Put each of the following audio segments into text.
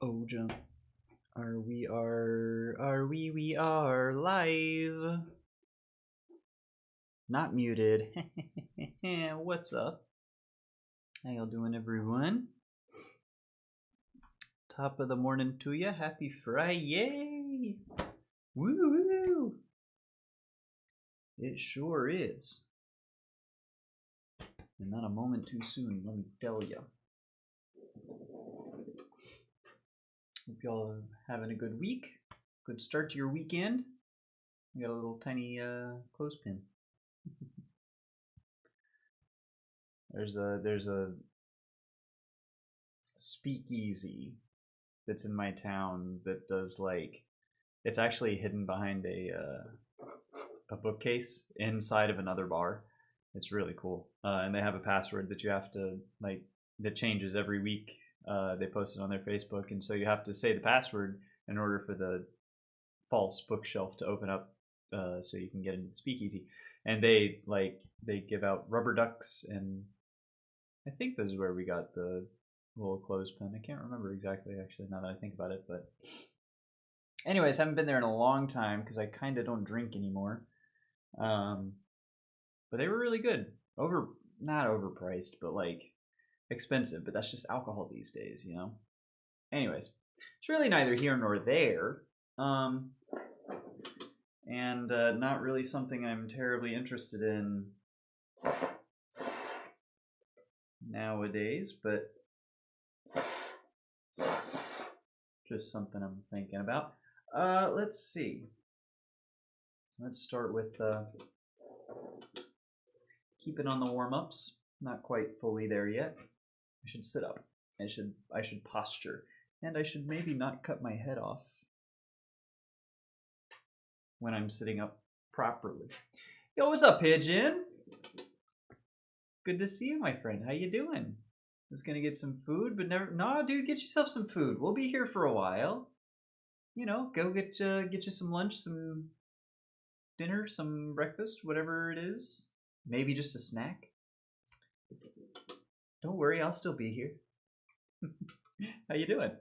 Oh, jump. We are live. Not muted. What's up? How y'all doing, everyone? Top of the morning to ya. Happy Friday. Woo woo. It sure is. And not a moment too soon, let me tell ya. Hope y'all are having a good week. Good start to your weekend. I got a little tiny clothespin. There's a speakeasy that's in my town that does like, it's actually hidden behind a bookcase inside of another bar. It's really cool, and they have a password that you have to like that changes every week. They post it on their Facebook, and so you have to say the password in order for the false bookshelf to open up, so you can get into the speakeasy. And they give out rubber ducks, and I think this is where we got the little clothespin. I can't remember exactly actually now that I think about it, but anyways, haven't been there in a long time because I kind of don't drink anymore. But they were really good. Not overpriced, but like expensive. But that's just alcohol these days, you know. Anyways, it's really neither here nor there. And not really something I'm terribly interested in nowadays, but just something I'm thinking about. Let's see. Let's start with keeping on the warm-ups. Not quite fully there yet. I should sit up. I should posture, and I should maybe not cut my head off when I'm sitting up properly. Yo, what's up, Pigeon? Good to see you, my friend. How you doing? Just gonna get some food, but never. No, dude, get yourself some food. We'll be here for a while. You know, go get you some lunch, some dinner, some breakfast, whatever it is. Maybe just a snack. Don't worry, I'll still be here. How you doing?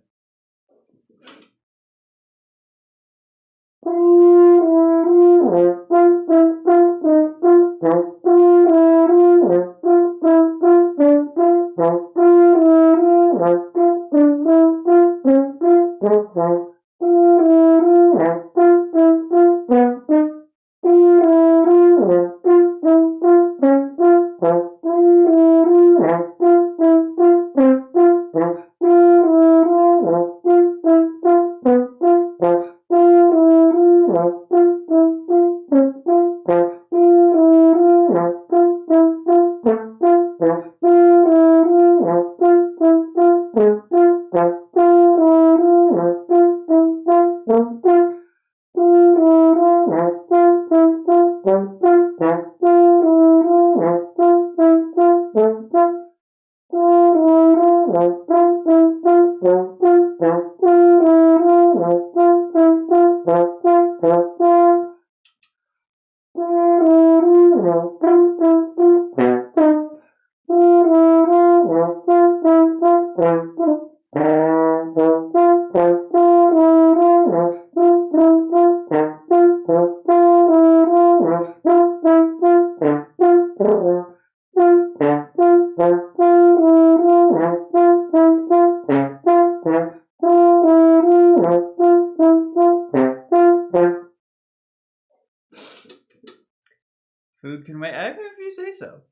Food can wait. If you say so.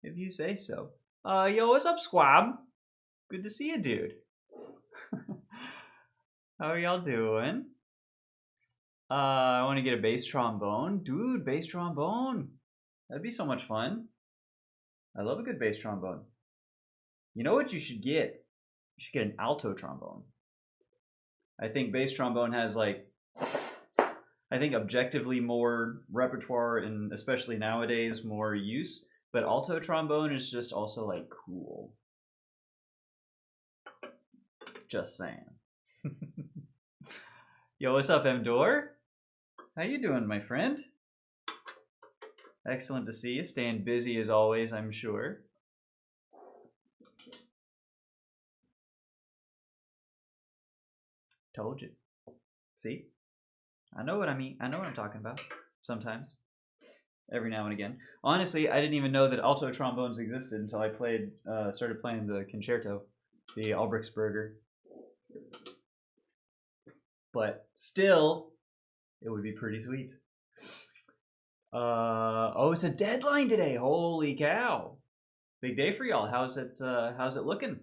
If you say so. Yo, what's up, Squab? Good to see you, dude. How are y'all doing? I want to get a bass trombone. Dude, bass trombone. That'd be so much fun. I love a good bass trombone. You know what you should get? You should get an alto trombone. I think bass trombone has like, I think objectively more repertoire and especially nowadays more use, but alto trombone is just also like cool. Just saying. Yo, what's up, Mdor? How you doing, my friend? Excellent to see you. Staying busy as always, I'm sure. Told you. See? I know what I mean. I know what I'm talking about. Sometimes. Every now and again. Honestly, I didn't even know that alto trombones existed until I started playing the concerto, the Albrechtsberger. But still, it would be pretty sweet. Oh, it's a deadline today. Holy cow. Big day for y'all. How's it looking?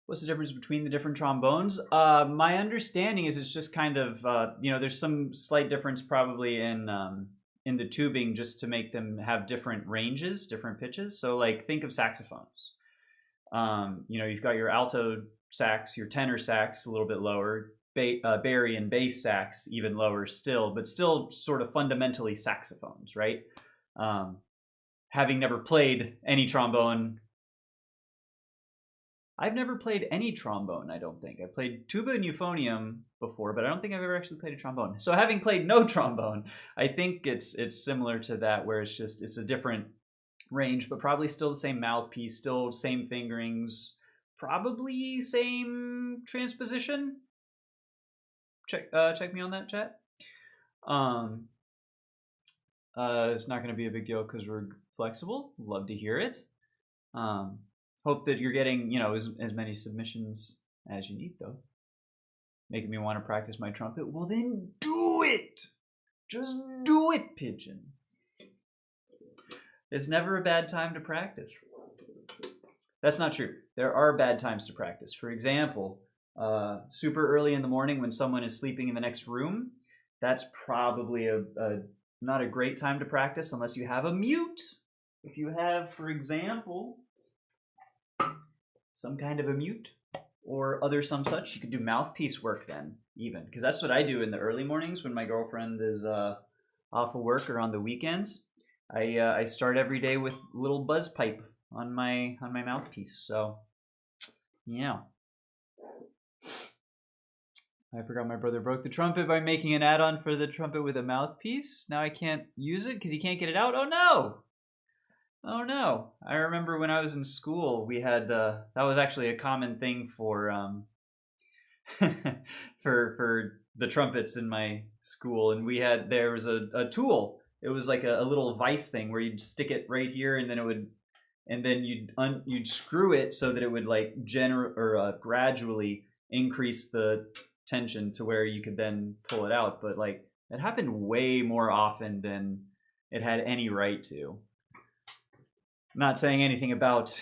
What's the difference between the different trombones? My understanding is it's just kind of, there's some slight difference probably in the tubing just to make them have different ranges, different pitches. So like think of saxophones. You've got your alto sax, your tenor sax a little bit lower, bari and bass sax even lower still, but still sort of fundamentally saxophones, right? Having never played any trombone, I've never played any trombone, I don't think. I played tuba and euphonium before, but I don't think I've ever actually played a trombone. So having played no trombone, I think it's similar to that, where it's a different range, but probably still the same mouthpiece, still same fingerings, probably same transposition. Check me on that, chat. It's not going to be a big deal because we're flexible. Love to hear it. Hope that you're getting, as many submissions as you need, though. Making me want to practice my trumpet. Well, then do it! Just do it, Pigeon. It's never a bad time to practice. That's not true. There are bad times to practice. For example, super early in the morning when someone is sleeping in the next room, that's probably not a great time to practice unless you have a mute. If you have, for example, some kind of a mute or some such, you could do mouthpiece work then, even, because that's what I do in the early mornings when my girlfriend is off of work or on the weekends. I start every day with a little buzz pipe on my mouthpiece. So yeah, I forgot my brother broke the trumpet by making an add-on for the trumpet with a mouthpiece. Now I can't use it because he can't get it out. Oh no! Oh no! I remember when I was in school, we had that was actually a common thing for for the trumpets in my school, and there was a tool. It was like a little vise thing where you'd stick it right here, and then you'd screw it so that it would like gradually increase the tension to where you could then pull it out. But like it happened way more often than it had any right to. I'm not saying anything about,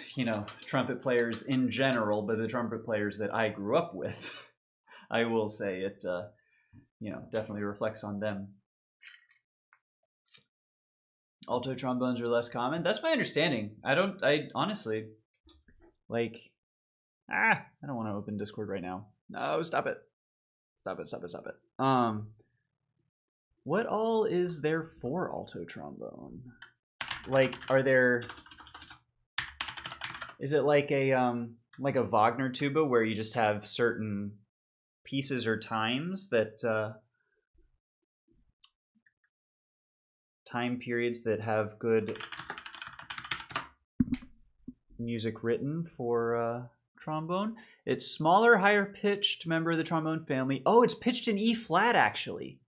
trumpet players in general, but the trumpet players that I grew up with, I will say it, definitely reflects on them. Alto trombones are less common. That's my understanding. I honestly, I don't want to open Discord right now. No, stop it. Stop it. What all is there for alto trombone? Is it like a Wagner tuba where you just have certain pieces or times that time periods that have good music written for trombone? It's smaller, higher pitched member of the trombone family. Oh, it's pitched in E flat actually.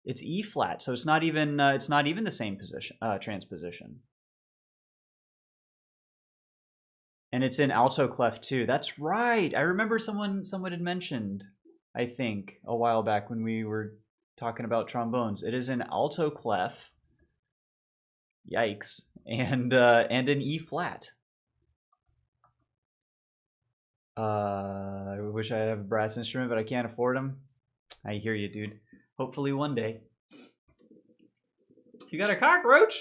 It's E flat, so it's not even the same position transposition. And it's in alto clef too. That's right. I remember someone had mentioned, I think, a while back when we were talking about trombones. It is in alto clef. Yikes. And an E flat. I wish I had a brass instrument, but I can't afford them. I hear you, dude. Hopefully one day. You got a cockroach?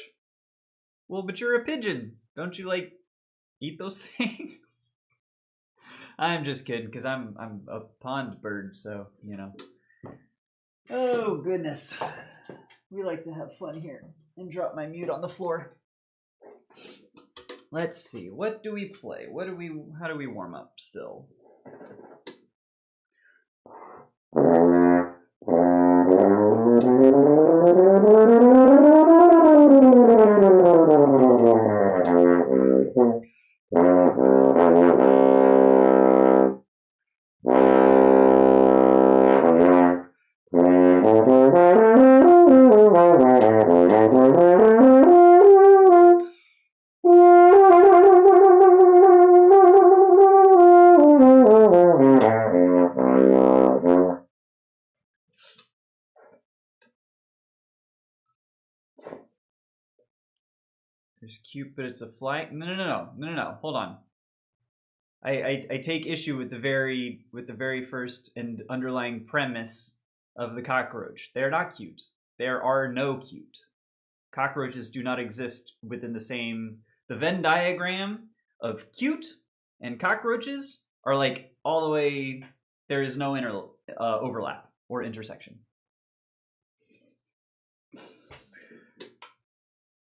Well, but you're a pigeon. Don't you, like, eat those things? I'm just kidding, because I'm a pond bird, so, you know. Oh, goodness. We like to have fun here. And drop my mute on the floor. Let's see. What do we play? How do we warm up still? There's cute, but it's a fly. No. Hold on. I take issue with the very first and underlying premise of the cockroach. They're not cute. There are no cute. Cockroaches do not exist within the Venn diagram of cute and cockroaches are like all the way. There is no overlap or intersection.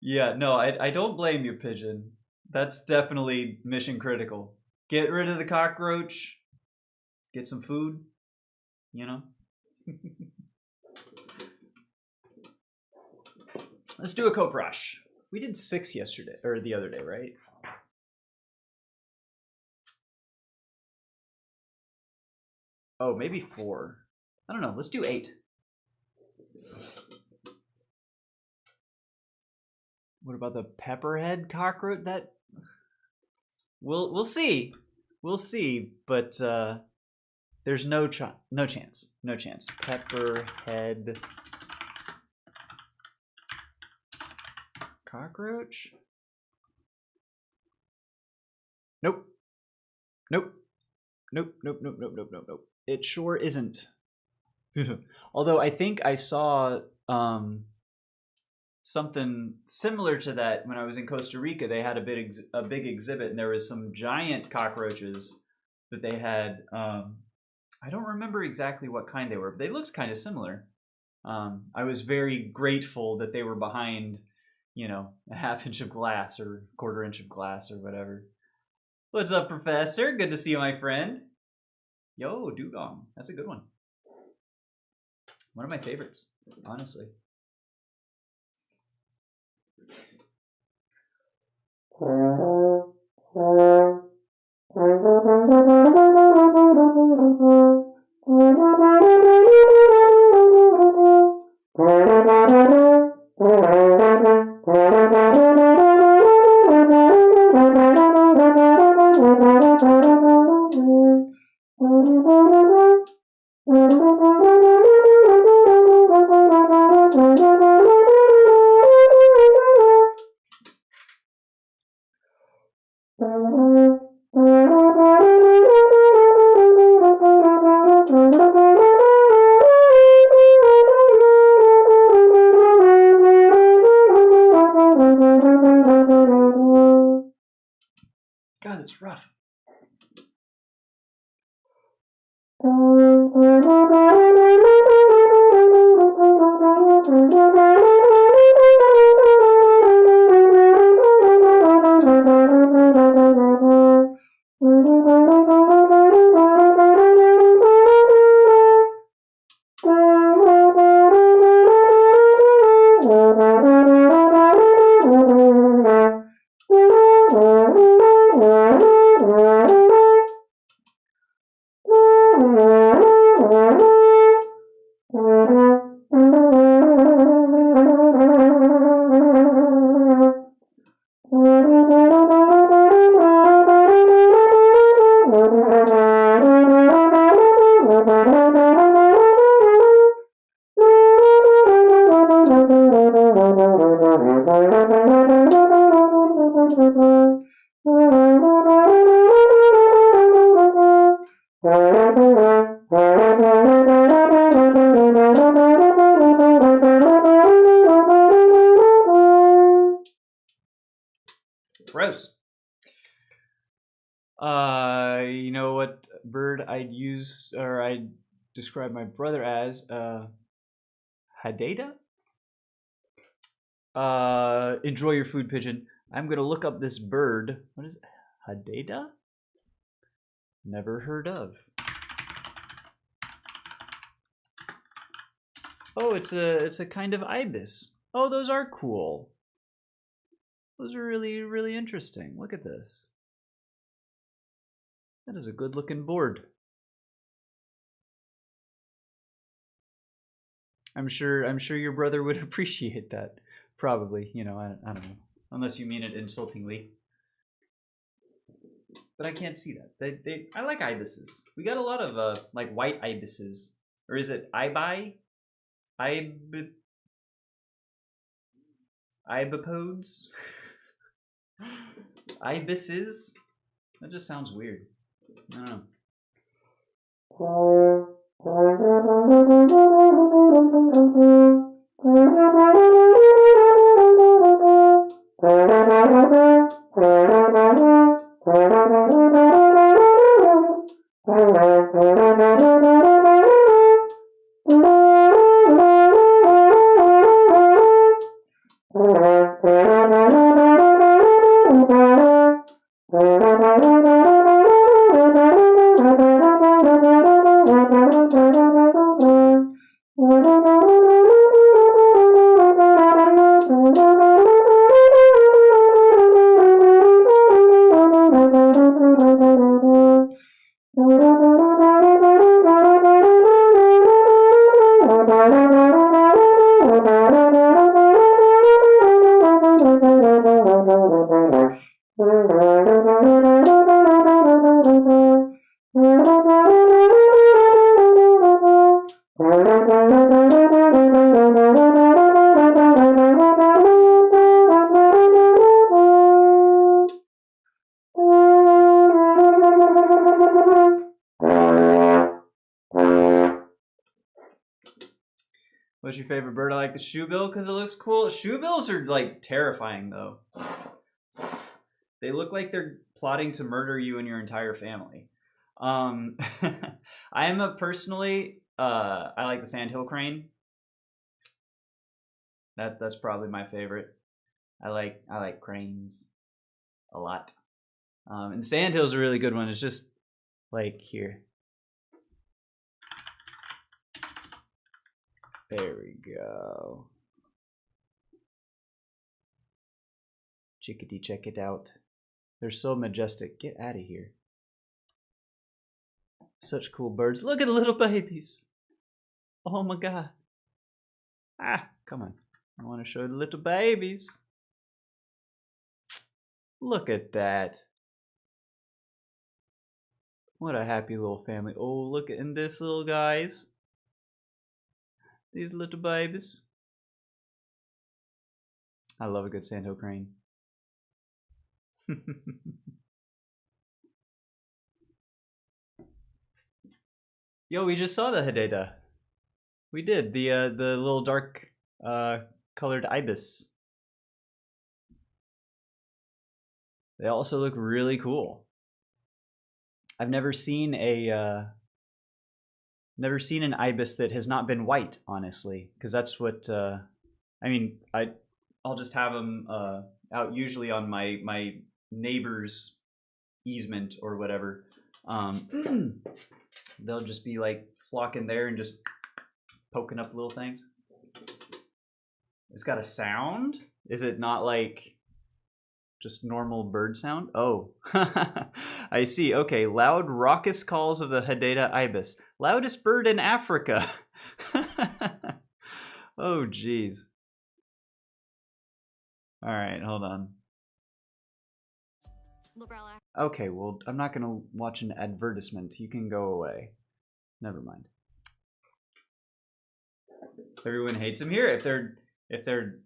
Yeah, no, I don't blame you, Pigeon. That's definitely mission critical. Get rid of the cockroach. Get some food. You know? Let's do a Coprash. We did 6 yesterday, or the other day, right? Oh, maybe 4. I don't know. Let's do 8. What about the pepperhead cockroach? That we'll see. We'll see, but there's no chance. No chance. Pepperhead cockroach? Nope. It sure isn't. Although I think I saw something similar to that when I was in Costa Rica. They had a big exhibit, and there was some giant cockroaches that they had. I don't remember exactly what kind they were, but they looked kind of similar. I was very grateful that they were behind, you know, a ½ inch of glass or ½ inch of glass or whatever. What's up, Professor? Good to see you, my friend. Yo, Dugong. That's a good one. One of my favorites, honestly. God, it's rough. You know what bird I'd use, or I'd describe my brother as? Hadeda? Enjoy your food, pigeon. I'm gonna look up this bird. What is it? Hadeda? Never heard of. Oh, it's a kind of ibis. Oh, those are cool. Those are really interesting. Look at this. That is a good looking board. I'm sure your brother would appreciate that. Probably, you know, I don't know. Unless you mean it insultingly. But I can't see that. I like ibises. We got a lot of like white ibises. Or is it ibi? Ibipodes? Ibises? That just sounds weird. I don't know. What's your favorite bird? I like the shoebill because it looks cool. Shoebills are like terrifying though. They look like they're plotting to murder you and your entire family. I am a personally I like the sandhill crane. That's probably my favorite. I like cranes a lot. And sandhill's a really good one. It's just like here. There we go. Chickadee, check it out. They're so majestic. Get out of here. Such cool birds. Look at the little babies. Oh my god. Ah, come on. I want to show the little babies. Look at that. What a happy little family. Oh, look at this little guys. These little babies. I love a good sandhill crane. Yo, we just saw the Hadeda. We did the little dark colored ibis. They also look really cool. I've never seen an ibis that has not been white, honestly, because that's what I mean. I'll just have them out usually on my neighbor's easement or whatever. They'll just be like flocking there and just poking up little things. It's got a sound. Is it not like just normal bird sound? Oh, I see. Okay, loud raucous calls of the Hadeda ibis. Loudest bird in Africa. Oh, geez. All right, hold on. Okay, well, I'm not gonna watch an advertisement. You can go away. Never mind. Everyone hates him here. If they're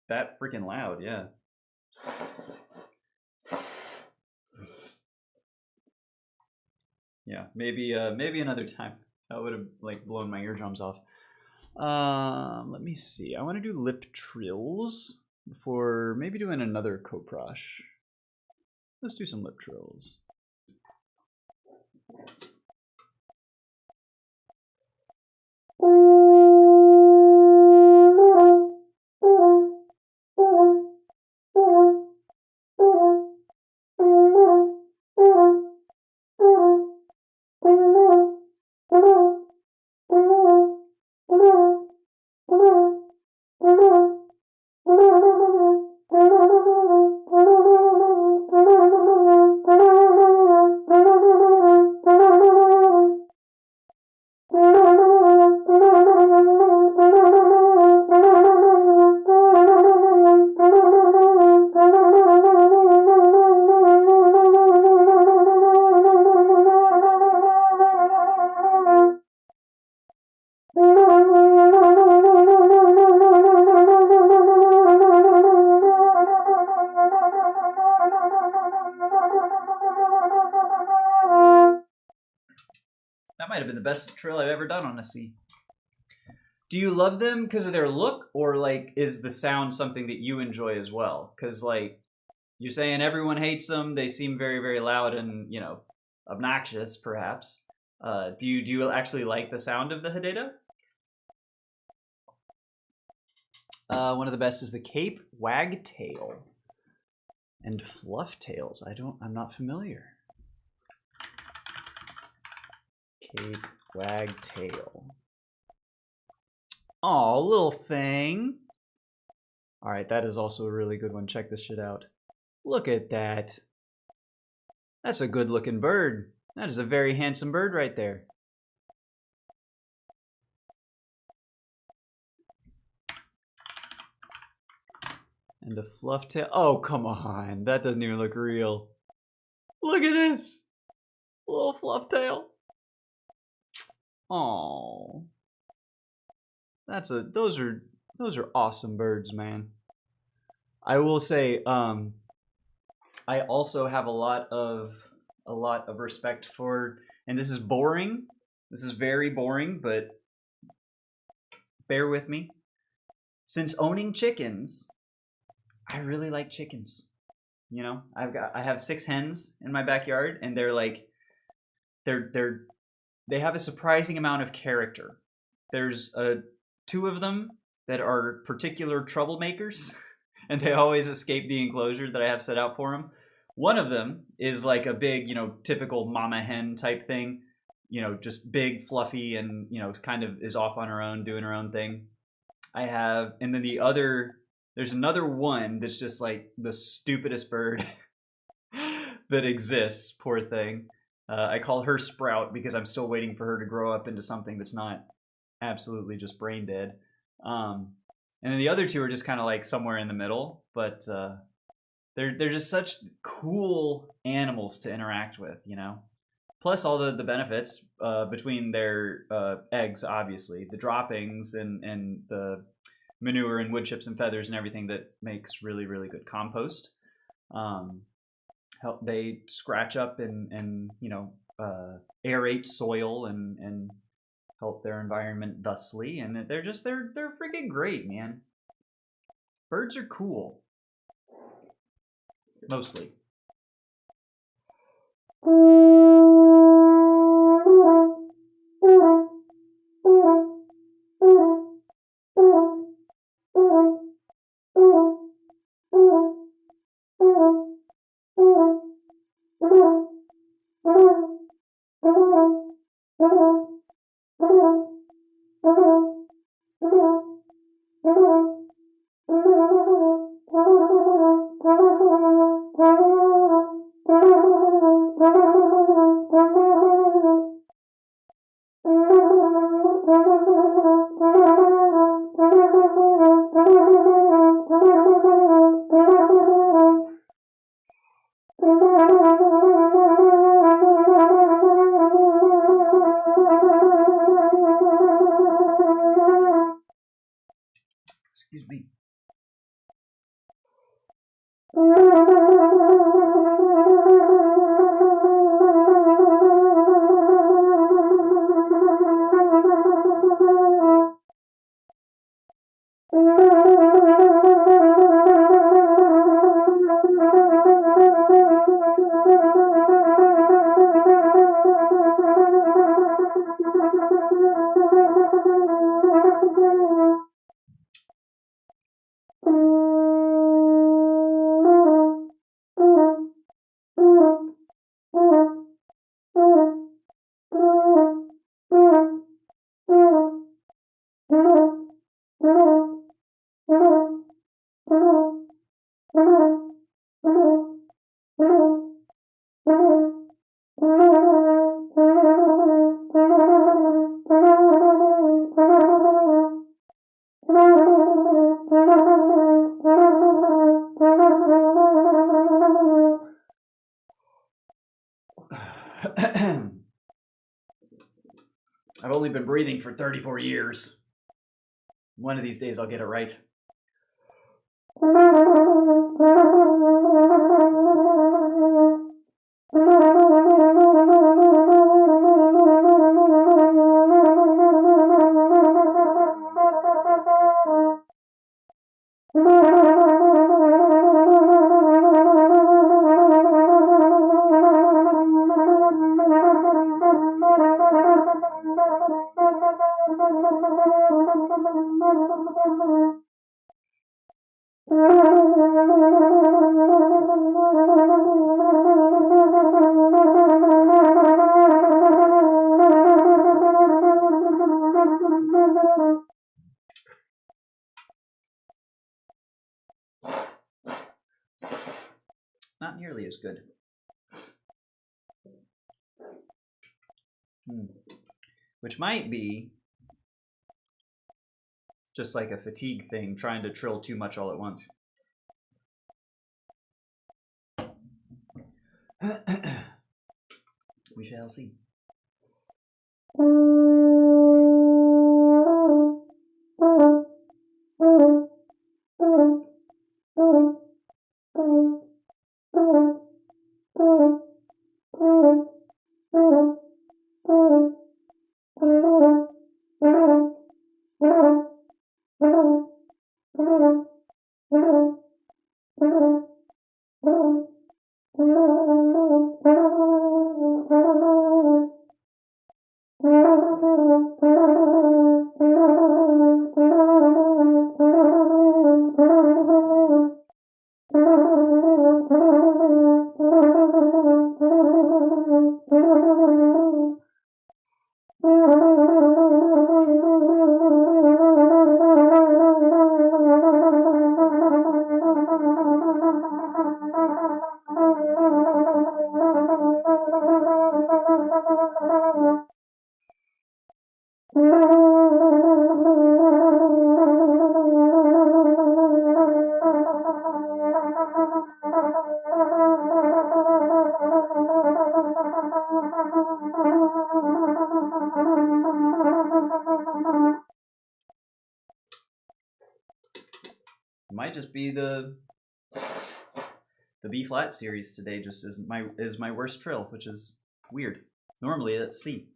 that freaking loud, yeah. Yeah, maybe another time. That would have like blown my eardrums off. Let me see. I want to do lip trills before maybe doing another coprosh. Let's do some lip trills. That might have been the best trill I've ever done on a C. Do you love them because of their look, or like is the sound something that you enjoy as well? Because like you're saying everyone hates them, they seem very very loud and obnoxious perhaps. Do you actually like the sound of the Hideta? One of the best is the Cape Wagtail and Flufftails. I'm not familiar. Cape Wagtail. Aw, little thing. Alright, that is also a really good one. Check this shit out. Look at that. That's a good looking bird. That is a very handsome bird right there. And the Flufftail. Oh, come on. That doesn't even look real. Look at this. Little Flufftail. Oh. Those are awesome birds, man. I will say, I also have a lot of respect for, and this is boring. This is very boring, but bear with me. Since owning chickens, I really like chickens. You know, I have 6 hens in my backyard, and they're like, they have a surprising amount of character. There's 2 of them that are particular troublemakers, and they always escape the enclosure that I have set out for them. One of them is like a big, typical mama hen type thing, just big, fluffy, and, kind of is off on her own, doing her own thing. And then there's another one that's just like the stupidest bird that exists, poor thing. I call her Sprout because I'm still waiting for her to grow up into something that's not absolutely just brain dead. And then the other 2 are just kind of like somewhere in the middle, but they're just such cool animals to interact with, Plus all the benefits between their eggs, obviously, the droppings and the manure and wood chips and feathers and everything that makes really, really good compost. They scratch up and aerate soil and help their environment thusly, and they're freaking great, man. Birds are cool. Mostly. Excuse me. I've only been breathing for 34 years. One of these days I'll get it right. Not nearly as good. Which might be just like a fatigue thing, trying to trill too much all at once. We shall see. Might just be the B flat series today. Just is my worst trill, which is weird. Normally it's C.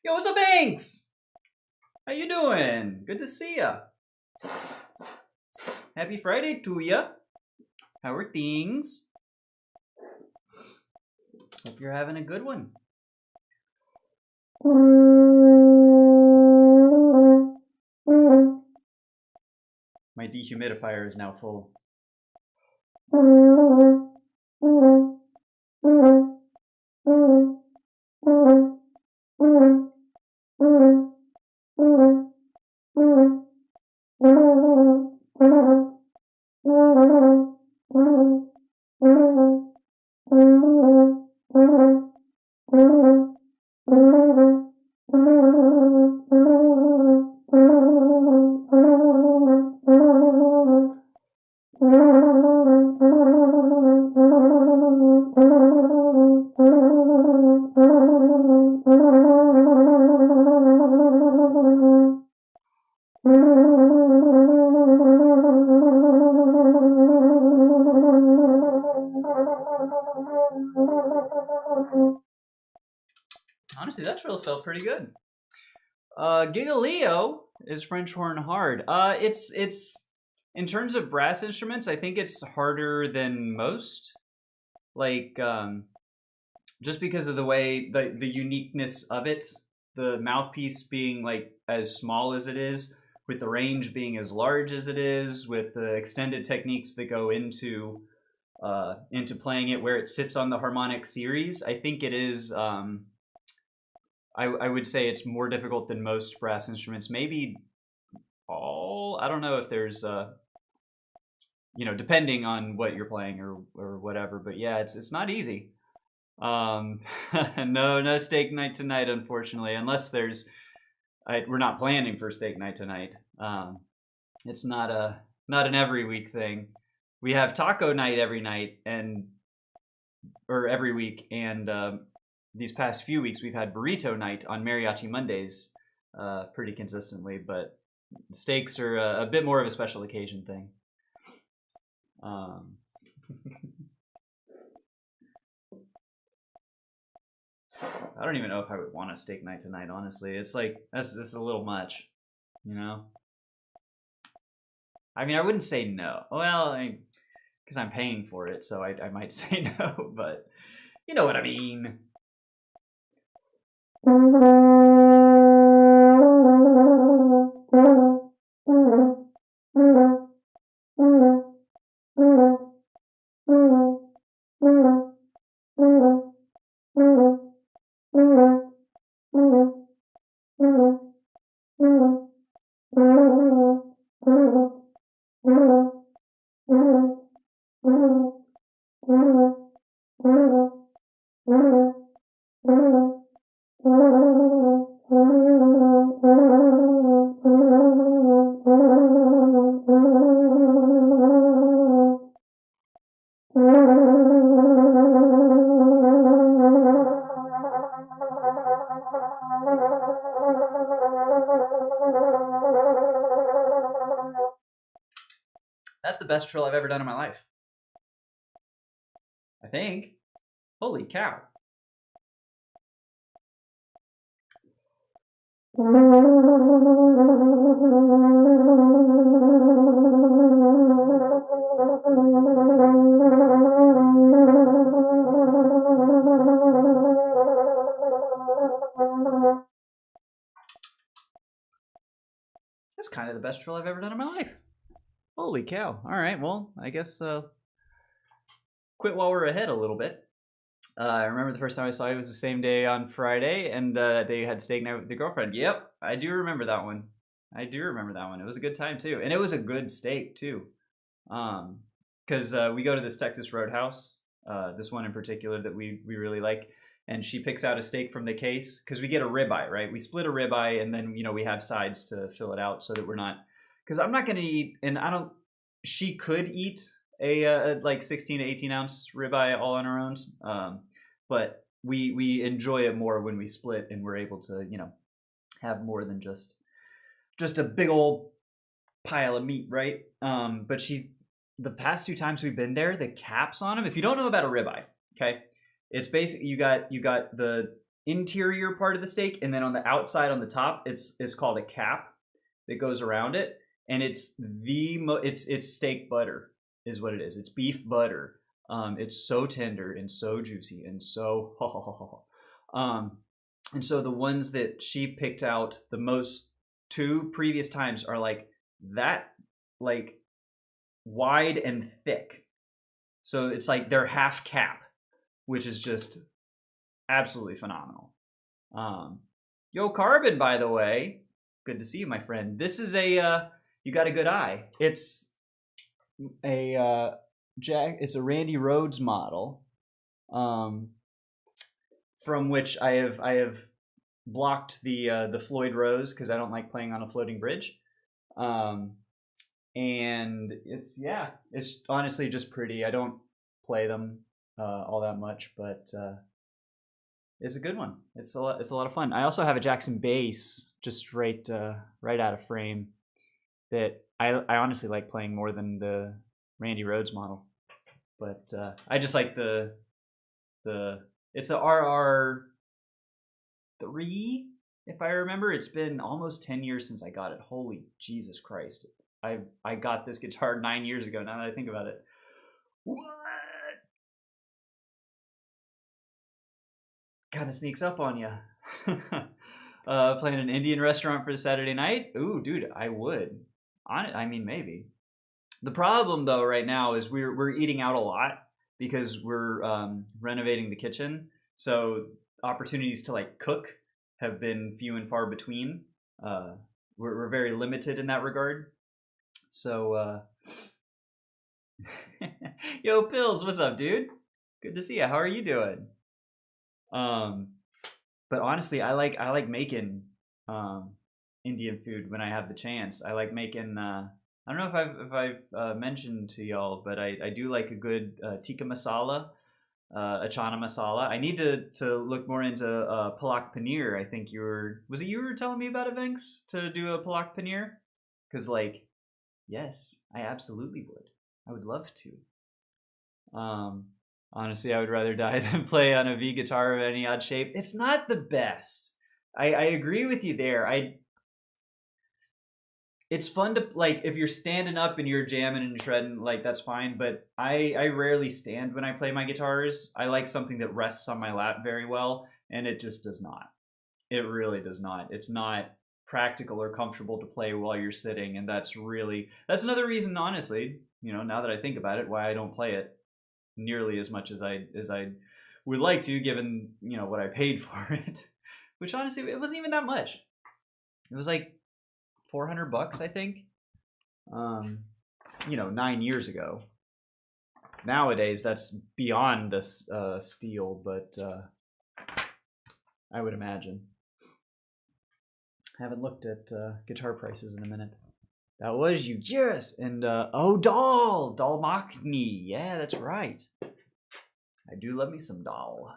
Yo, what's up, Banks? How you doing? Good to see ya. Happy Friday to ya. How are things? Hope you're having a good one. My dehumidifier is now full. Honestly, that trill felt pretty good. Gigaleo is French horn hard. It's in terms of brass instruments, I think it's harder than most. Like, just because of the way the uniqueness of it, the mouthpiece being like as small as it is, with the range being as large as it is, with the extended techniques that go into playing it where it sits on the harmonic series. I think it is. I would say it's more difficult than most brass instruments. Maybe all. I don't know if there's depending on what you're playing or whatever. But yeah, it's not easy. No steak night tonight, unfortunately, unless we're not planning for steak night tonight. It's not an every week thing. We have taco night every night or every week, and these past few weeks we've had burrito night on Mariachi Mondays pretty consistently, but steaks are a bit more of a special occasion thing. I don't even know if I would want a steak night tonight, honestly. It's like, that's just a little much, you know? I mean, I wouldn't say no. Well, because I'm paying for it, so I might say no, but you know what I mean. That's the best trill I've ever done in my life. I think. Holy cow. That's kind of the best trill I've ever done in my life. Holy cow. All right, well, I guess quit while we're ahead a little bit. I remember the first time I saw you was the same day on Friday, and they had steak night with the girlfriend. Yep, I do remember that one. It was a good time, too. And it was a good steak, too. Because we go to this Texas Roadhouse, this one in particular that we really like, and she picks out a steak from the case, because we get a ribeye, right? We split a ribeye, and then, we have sides to fill it out so that we're not... Because I'm not going to eat, and I don't... She could eat a like 16 to 18 ounce ribeye all on her own, but we enjoy it more when we split and we're able to, have more than just a big old pile of meat, right? But the past 2 times we've been there, the caps on them, if you don't know about a ribeye, okay, it's basically you got the interior part of the steak, and then on the outside on the top, it's called a cap that goes around it, and it's steak butter is what it is. It's beef butter. It's so tender and so juicy and so and so the ones that she picked out the most 2 previous times are like that, like wide and thick. So it's like they're half cap, which is just absolutely phenomenal. Yo, Carbon, by the way, good to see you, my friend. This is you got a good eye. It's a it's a Randy Rhoads model, from which I have blocked the Floyd Rose because I don't like playing on a floating bridge, and it's honestly just pretty. I don't play them all that much, but it's a good one. It's a lot of fun. I also have a Jackson bass just right out of frame that I honestly like playing more than the Randy Rhoads model, but I just like it's a RR 3, if I remember. It's been almost 10 years since I got it. Holy Jesus Christ. I got this guitar 9 years ago, now that I think about it. What? Kind of sneaks up on you. Playing an Indian restaurant for Saturday night? Ooh, dude, I would. I mean, maybe. The problem, though, right now is we're eating out a lot because we're renovating the kitchen. So opportunities to like cook have been few and far between. We're very limited in that regard. So, yo, Pills, what's up, dude? Good to see you. How are you doing? But honestly, I like making Indian food when I have the chance. I like making. I don't know if I've mentioned to y'all, but I do like a good tikka masala, a chana masala. I need to look more into palak paneer. I think you were telling me about it, Vince, to do a palak paneer? Because like, yes, I absolutely would. I would love to. Honestly, I would rather die than play on a V guitar of any odd shape. It's not the best. I agree with you there. It's fun to, like, if you're standing up and you're jamming and shredding, like, that's fine. But I rarely stand when I play my guitars. I like something that rests on my lap very well, and it just does not. It really does not. It's not practical or comfortable to play while you're sitting, and that's another reason, honestly, now that I think about it, why I don't play it nearly as much as I would like to, given what I paid for it. Which honestly, it wasn't even that much. It was like $400, I think. 9 years ago. Nowadays, that's beyond this steal, but I would imagine. Haven't looked at guitar prices in a minute. That was you, yes, and Dal Makhni, yeah, that's right. I do love me some Dal.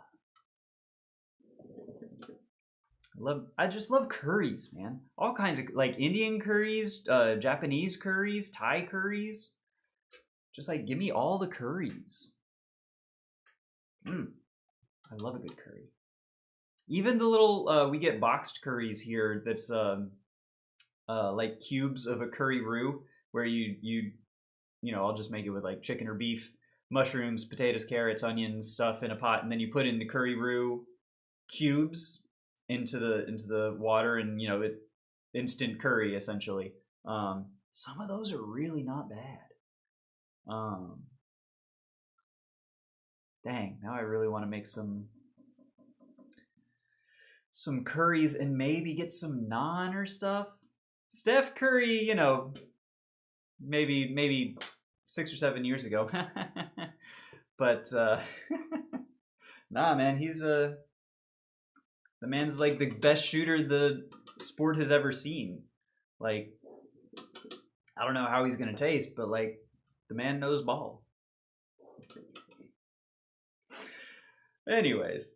I just love curries, man. All kinds of, like, Indian curries, Japanese curries, Thai curries. Just like, give me all the curries. I love a good curry. Even the little, we get boxed curries here that's like cubes of a curry roux, where I'll just make it with like chicken or beef, mushrooms, potatoes, carrots, onions, stuff in a pot, and then you put in the curry roux cubes into the water, and it instant curry essentially. Some of those are really not bad. Dang, now I really want to make some curries and maybe get some naan or stuff. Steph Curry, maybe 6 or 7 years ago. But nah, man, he's the man's like the best shooter the sport has ever seen. Like, I don't know how he's gonna taste, but like, the man knows ball. Anyways.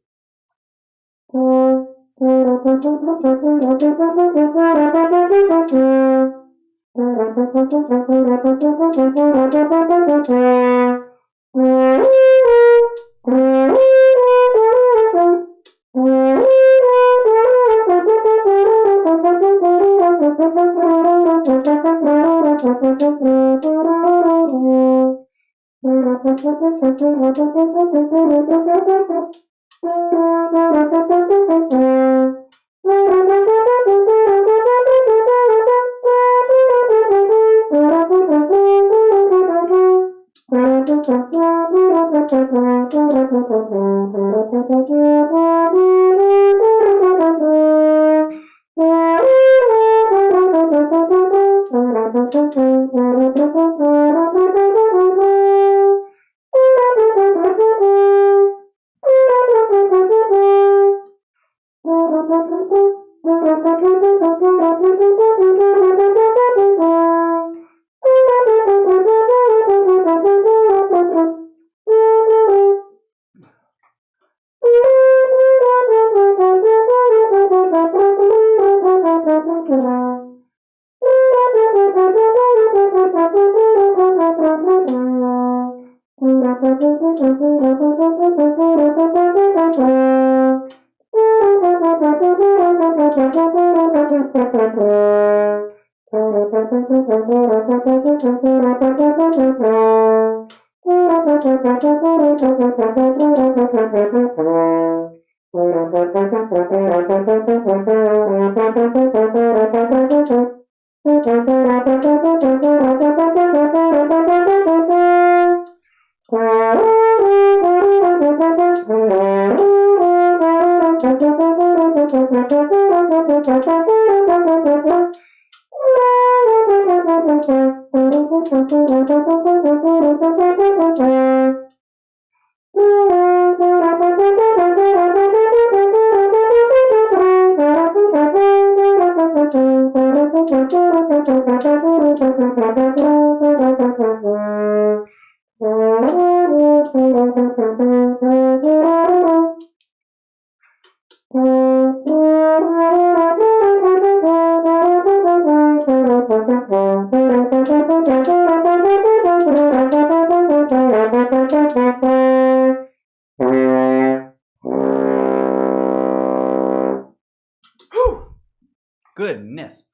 Goodness.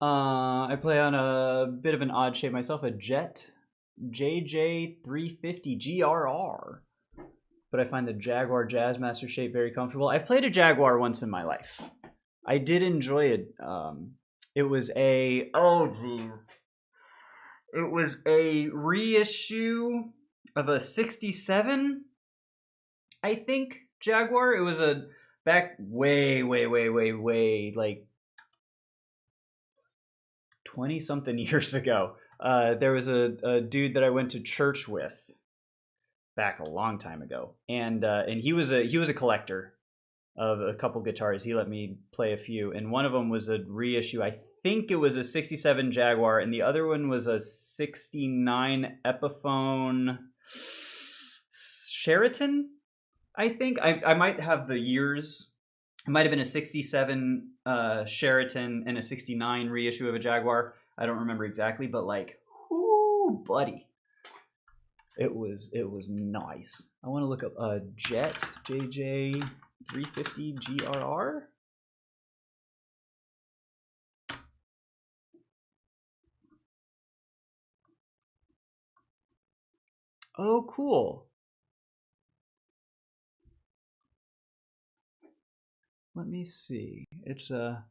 I play on a bit of an odd shape myself, a Jet JJ350 GRR. But I find the Jaguar Jazzmaster shape very comfortable. I've played a Jaguar once in my life. I did enjoy it. It was a, oh geez. It was a reissue of a 67, I think, Jaguar. It was a back way, like 20 something years ago. There was a dude that I went to church with back a long time ago, and he was a collector of a couple guitars. He let me play a few, and one of them was a reissue. I think it was a 67 Jaguar, and the other one was a 69 Epiphone Sheraton. I think I might have the years. It might have been a 67 Sheraton and a 69 reissue of a Jaguar. I don't remember exactly, but like, whoo, buddy. It was nice. I want to look up a Jet JJ350 GRR. Oh, cool. Let me see. It's I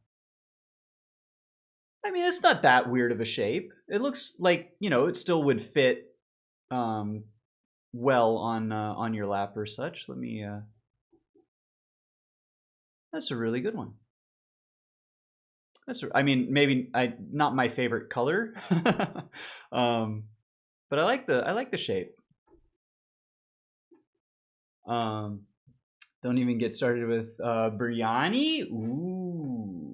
mean, it's not that weird of a shape. It looks like, you know, it still would fit well on your lap or such. Let me that's a really good one. I mean, maybe not my favorite color. But I like the shape. Don't even get started with biryani. Ooh.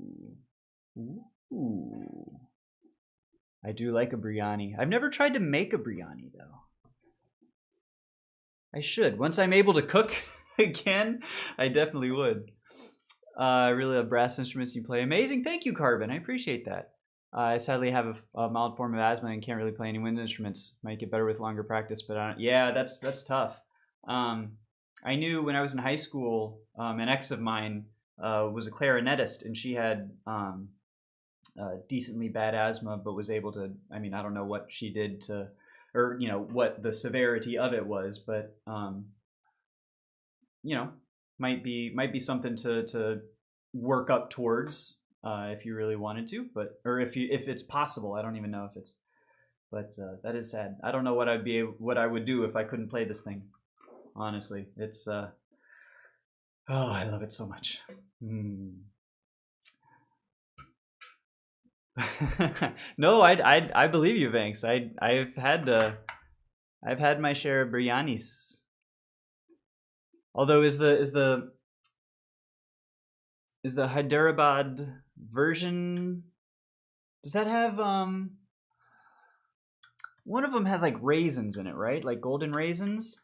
I do like a biryani. I've never tried to make a biryani though. I should. Once I'm able to cook again, I definitely would. I really love brass instruments you play. Amazing. Thank you, Carbon. I appreciate that. I sadly have a mild form of asthma and can't really play any wind instruments. Might get better with longer practice, but yeah, that's tough. I knew when I was in high school, an ex of mine was a clarinetist, and she had decently bad asthma, but was able to, I mean, I don't know what she did to, or, you know, what the severity of it was, but, you know, might be something to work up towards if you really wanted to, but, or if it's possible. I don't even know if it's, but that is sad. I don't know what I would do if I couldn't play this thing. Honestly, it's oh, I love it so much. No, I believe you, Vanks. I've had my share of biryanis. Although is the Hyderabad version, does that have one of them has like raisins in it, right? Like golden raisins.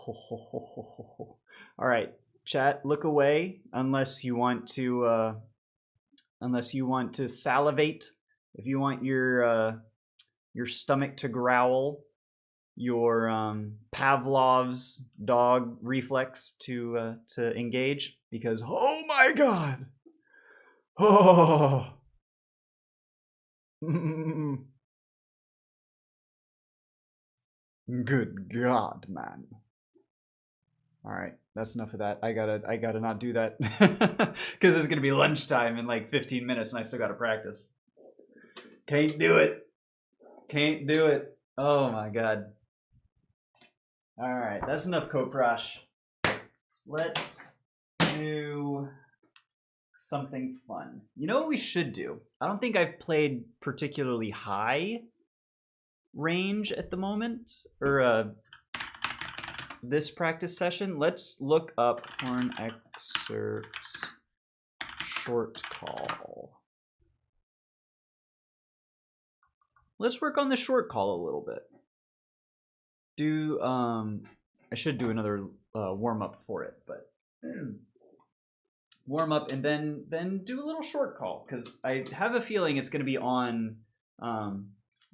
All right, chat, look away unless you want to salivate If you want your stomach to growl, your Pavlov's dog reflex to engage, because oh my god, oh, good god, man. All right, that's enough of that. I gotta not do that because it's gonna be lunchtime in like 15 minutes, and I still gotta practice. Can't do it. Can't do it. Oh my god. All right, that's enough Koprash. Let's do something fun. You know what we should do? I don't think I've played particularly high range at the moment, or this practice session. Let's look up horn excerpts short call. Let's work on the short call a little bit. I should do another warm up for it, but warm up and then do a little short call, because I have a feeling it's going to be on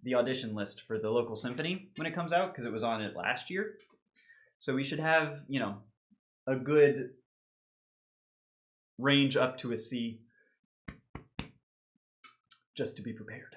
the audition list for the local symphony when it comes out, because it was on it last year. So we should have, you know, a good range up to a C, just to be prepared.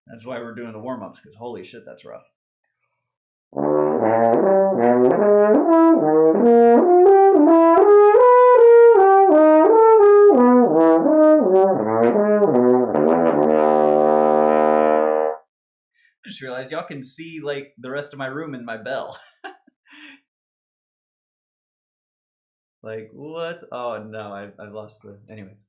That's why we're doing the warm-ups, because holy shit, that's rough. I just realized y'all can see like the rest of my room in my bell. Like, what? Oh no, I've lost the... Anyways.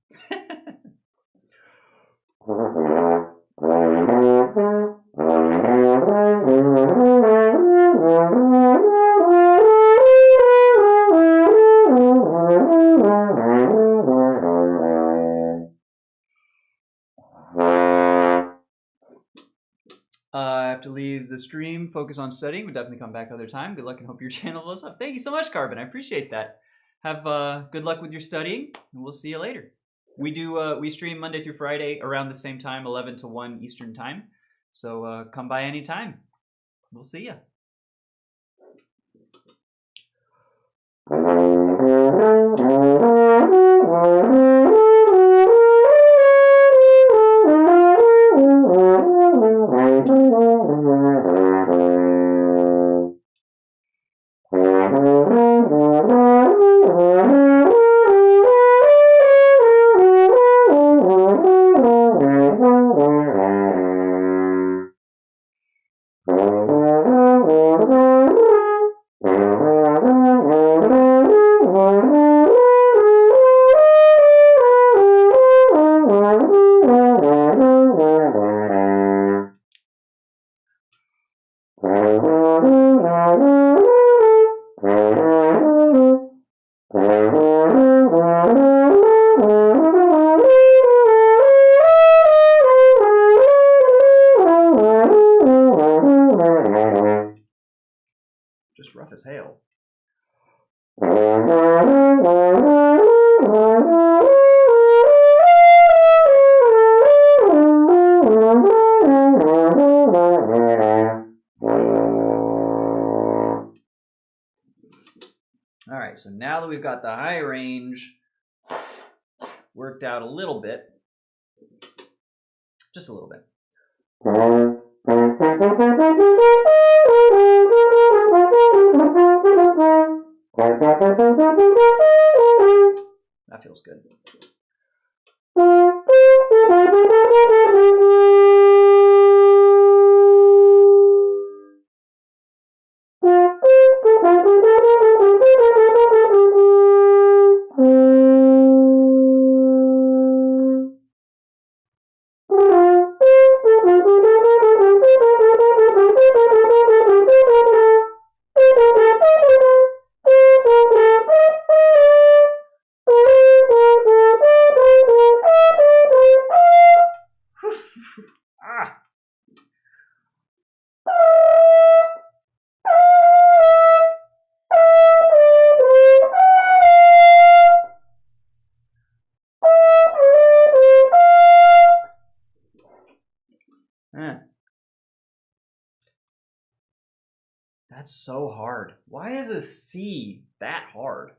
I have to leave the stream, focus on studying. We'll definitely come back another time. Good luck and hope your channel blows up. Thank you so much, Carbon. I appreciate that. Have good luck with your studying, and we'll see you later. We stream Monday through Friday around the same time, 11 to 1 Eastern time. So come by anytime. We'll see ya. Just rough as hell. All right, so now that we've got the high range worked out a little bit, just a little bit. That feels good. That's so hard. Why is a C that hard?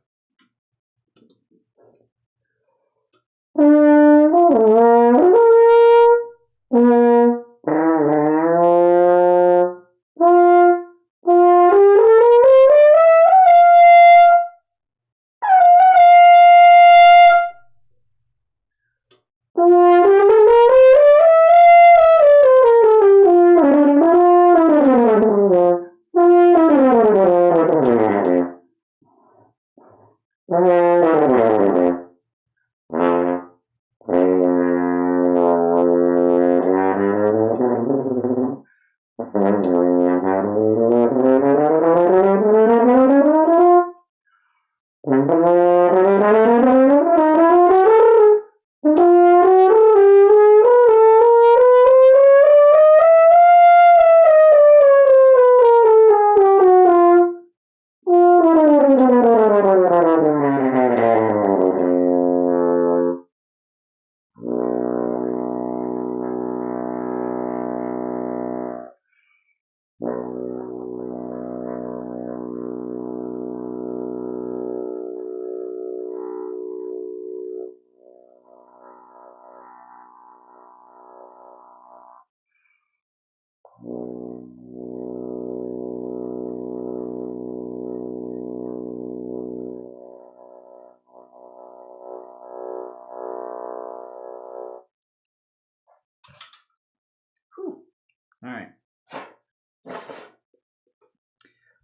All right.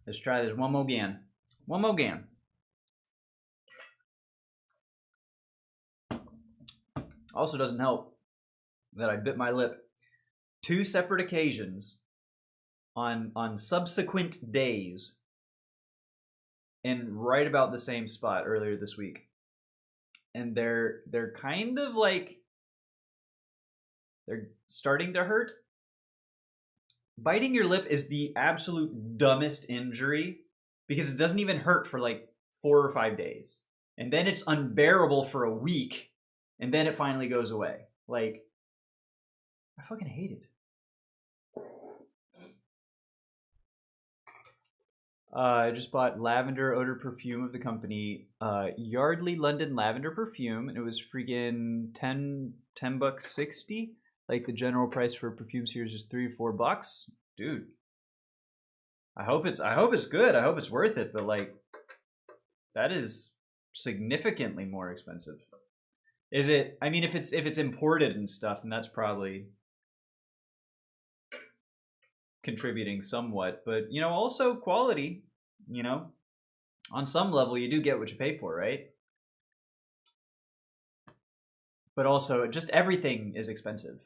Let's try this one more again. One more again. Also doesn't help that I bit my lip 2 separate occasions on subsequent days and right about the same spot earlier this week. And they're kind of like they're starting to hurt. Biting your lip is the absolute dumbest injury because it doesn't even hurt for like 4 or 5 days. And then it's unbearable for a week, and then it finally goes away. Like, I fucking hate it. I just bought lavender odor perfume of the company, Yardley London Lavender Perfume, and it was freaking $10.60. Like the general price for perfumes here is just $3 or $4, dude. I hope it's good. I hope it's worth it. But like, that is significantly more expensive. Is it? I mean, if it's imported and stuff, then that's probably contributing somewhat. But you know, also quality. You know, on some level, you do get what you pay for, right? But also, just everything is expensive.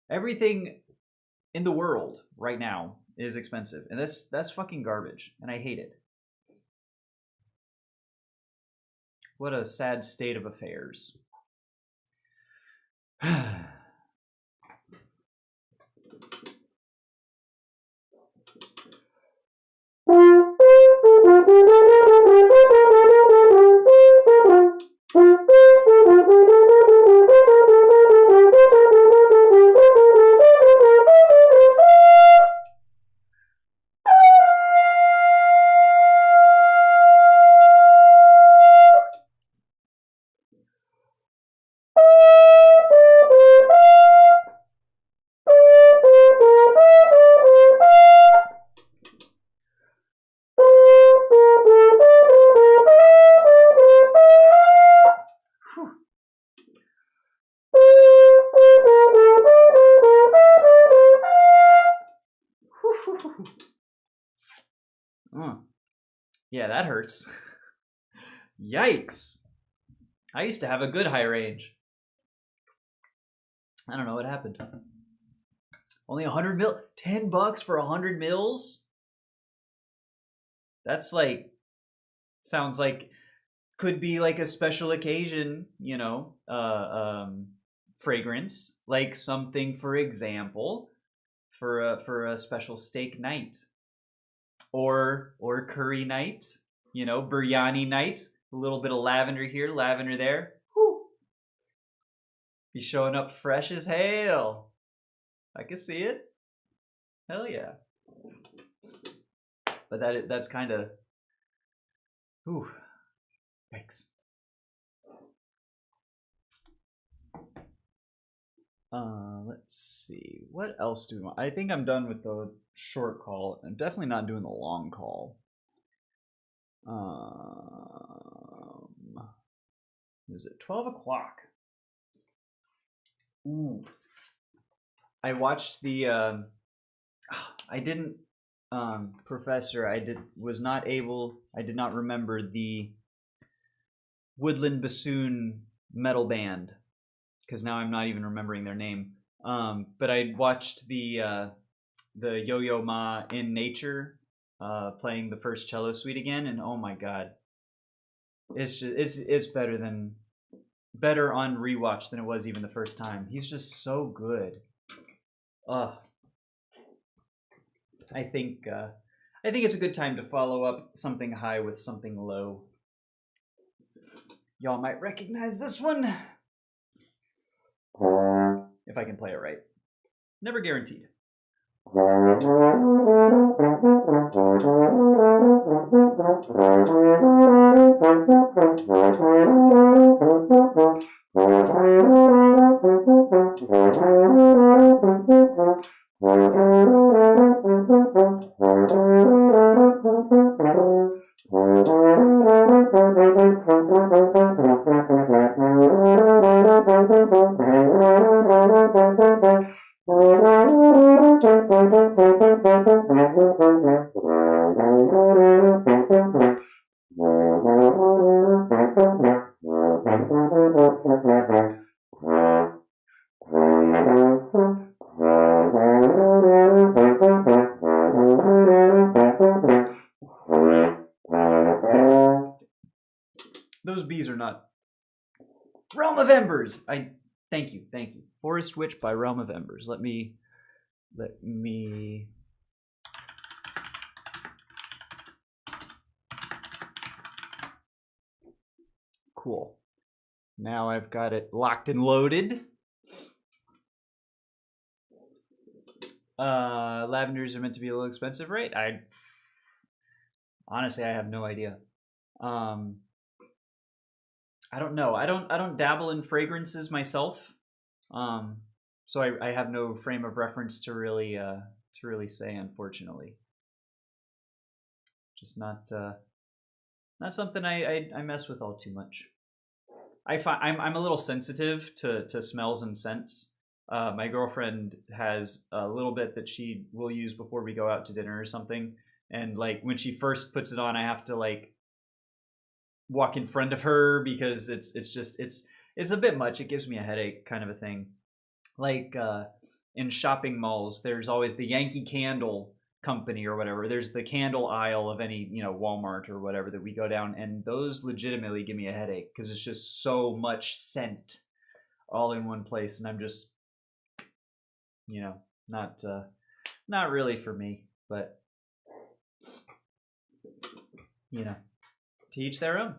Everything in the world right now is expensive, and that's fucking garbage, and I hate it. What a sad state of affairs. Yeah, that hurts. Yikes. I used to have a good high range. I don't know what happened. Only 100 mil, $10 for 100 mils? That's like, sounds like, could be like a special occasion, you know, fragrance, like something, for example, for a special steak night, or curry night, you know, biryani night. A little bit of lavender here, lavender there. Whew. Be showing up fresh as hell. I can see it. Hell yeah. But that's kind of, ooh, yikes. Let's see. What else do we want? I think I'm done with the short call. I'm definitely not doing the long call. Is it 12 o'clock? Ooh. I watched the, I didn't, Professor, I did not remember the Woodland Bassoon metal band, because now I'm not even remembering their name. But I watched the Yo-Yo Ma in Nature playing the first cello suite again, and oh my god, it's just it's better on rewatch than it was even the first time. He's just so good. I think it's a good time to follow up something high with something low. Y'all might recognize this one if I can play it right. Never guaranteed. Those bees are not. Realm of Embers. Thank you. Forest Witch by Realm of Embers. Let me. Cool. Now I've got it locked and loaded. Lavenders are meant to be a little expensive, right? Honestly, I have no idea. I don't know. I don't dabble in fragrances myself, so I have no frame of reference to really say. Unfortunately, just not something I mess with all too much. I'm a little sensitive to smells and scents. My girlfriend has a little bit that she will use before we go out to dinner or something, and like when she first puts it on, I have to like walk in front of her because it's a bit much. It gives me a headache, kind of a thing. Like in shopping malls, there's always the Yankee Candle company or whatever. There's the candle aisle of any Walmart or whatever that we go down, and those legitimately give me a headache because it's just so much scent all in one place, and I'm just not really for me. But to each their own.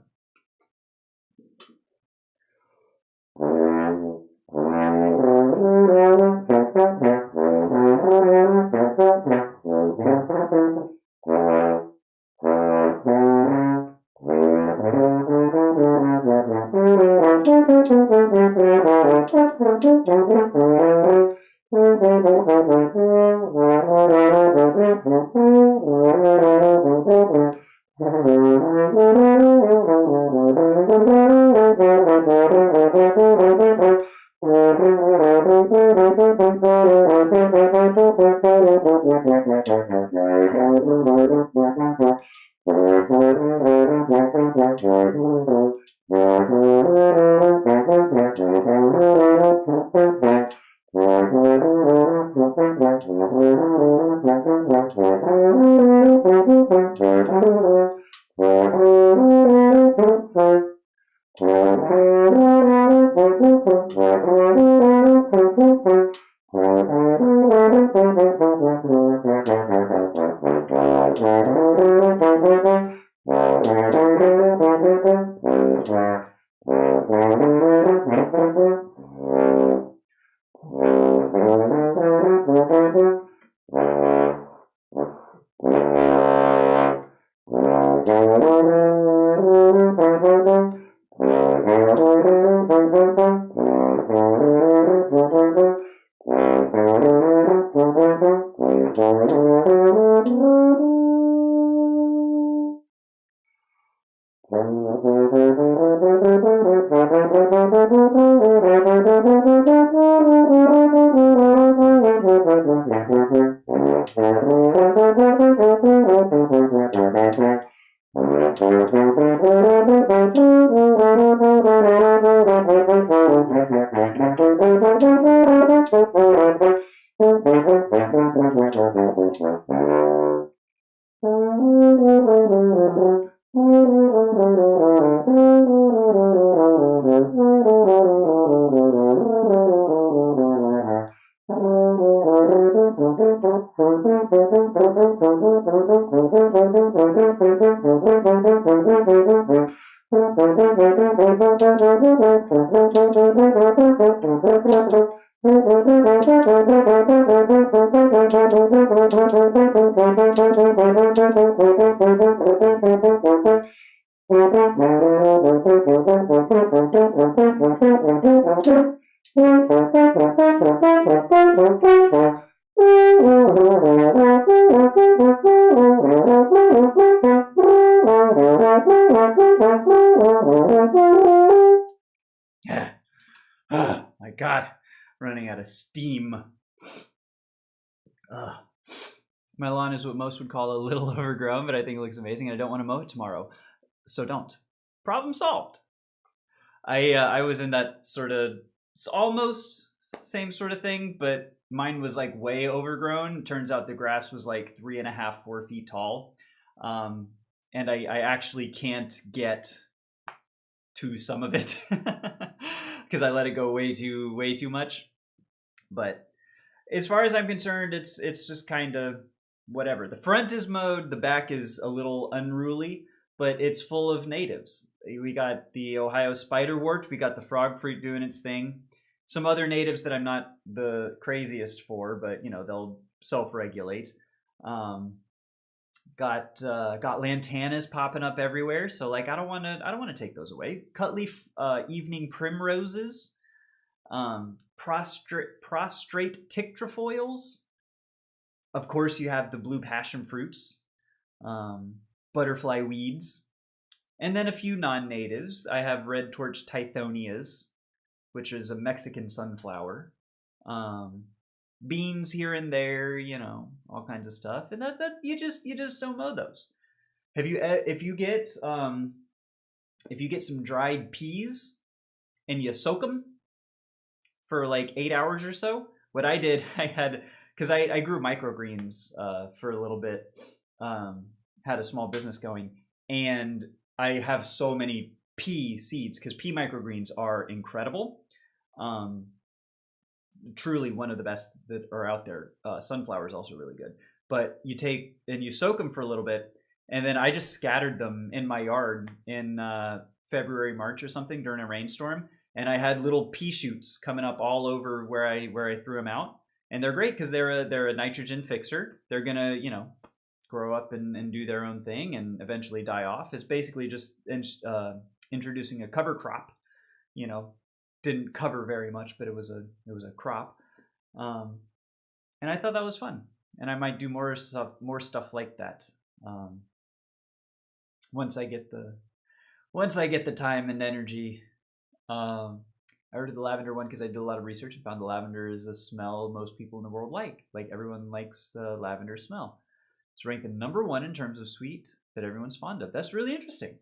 Oh my god, running out of steam. My lawn is what most would call a little overgrown, but I think it looks amazing, and I don't want to mow it tomorrow, so don't. Problem solved. I was in that sort of almost same sort of thing, but mine was like way overgrown. Turns out the grass was like 3.5, 4 feet tall, and I actually can't get to some of it because I let it go way too much. But as far as I'm concerned, it's just kind of whatever. The front is mowed, the back is a little unruly, but it's full of natives. We got the Ohio spiderwort, we got the frog fruit doing its thing. Some other natives that I'm not the craziest for, but you know, they'll self-regulate. Got lantanas popping up everywhere, so like I don't want to take those away. Cutleaf evening primroses, prostrate tick trefoils. Of course, you have the blue passion fruits, butterfly weeds, and then a few non-natives. I have red torch tithonias, which is a Mexican sunflower. Beans here and there, you know, all kinds of stuff, and that you just don't mow those. If you get some dried peas and you soak them for like 8 hours or so. What I did, because I grew microgreens for a little bit, had a small business going, and I have so many pea seeds because pea microgreens are incredible. Truly one of the best that are out there. Sunflower is also really good. But you take and you soak them for a little bit, and then I just scattered them in my yard in February, March or something during a rainstorm, and I had little pea shoots coming up all over where I threw them out, and they're great because they're a nitrogen fixer. They're gonna, you know, grow up and do their own thing and eventually die off. It's basically just introducing a cover crop, you know. Didn't cover very much, but it was a crop, and I thought that was fun, and I might do more stuff like that once I get the time and energy. I ordered the lavender one because I did a lot of research and found the lavender is a smell most people in the world like. Like everyone likes the lavender smell. It's ranked the #1 in terms of sweet that everyone's fond of. That's really interesting.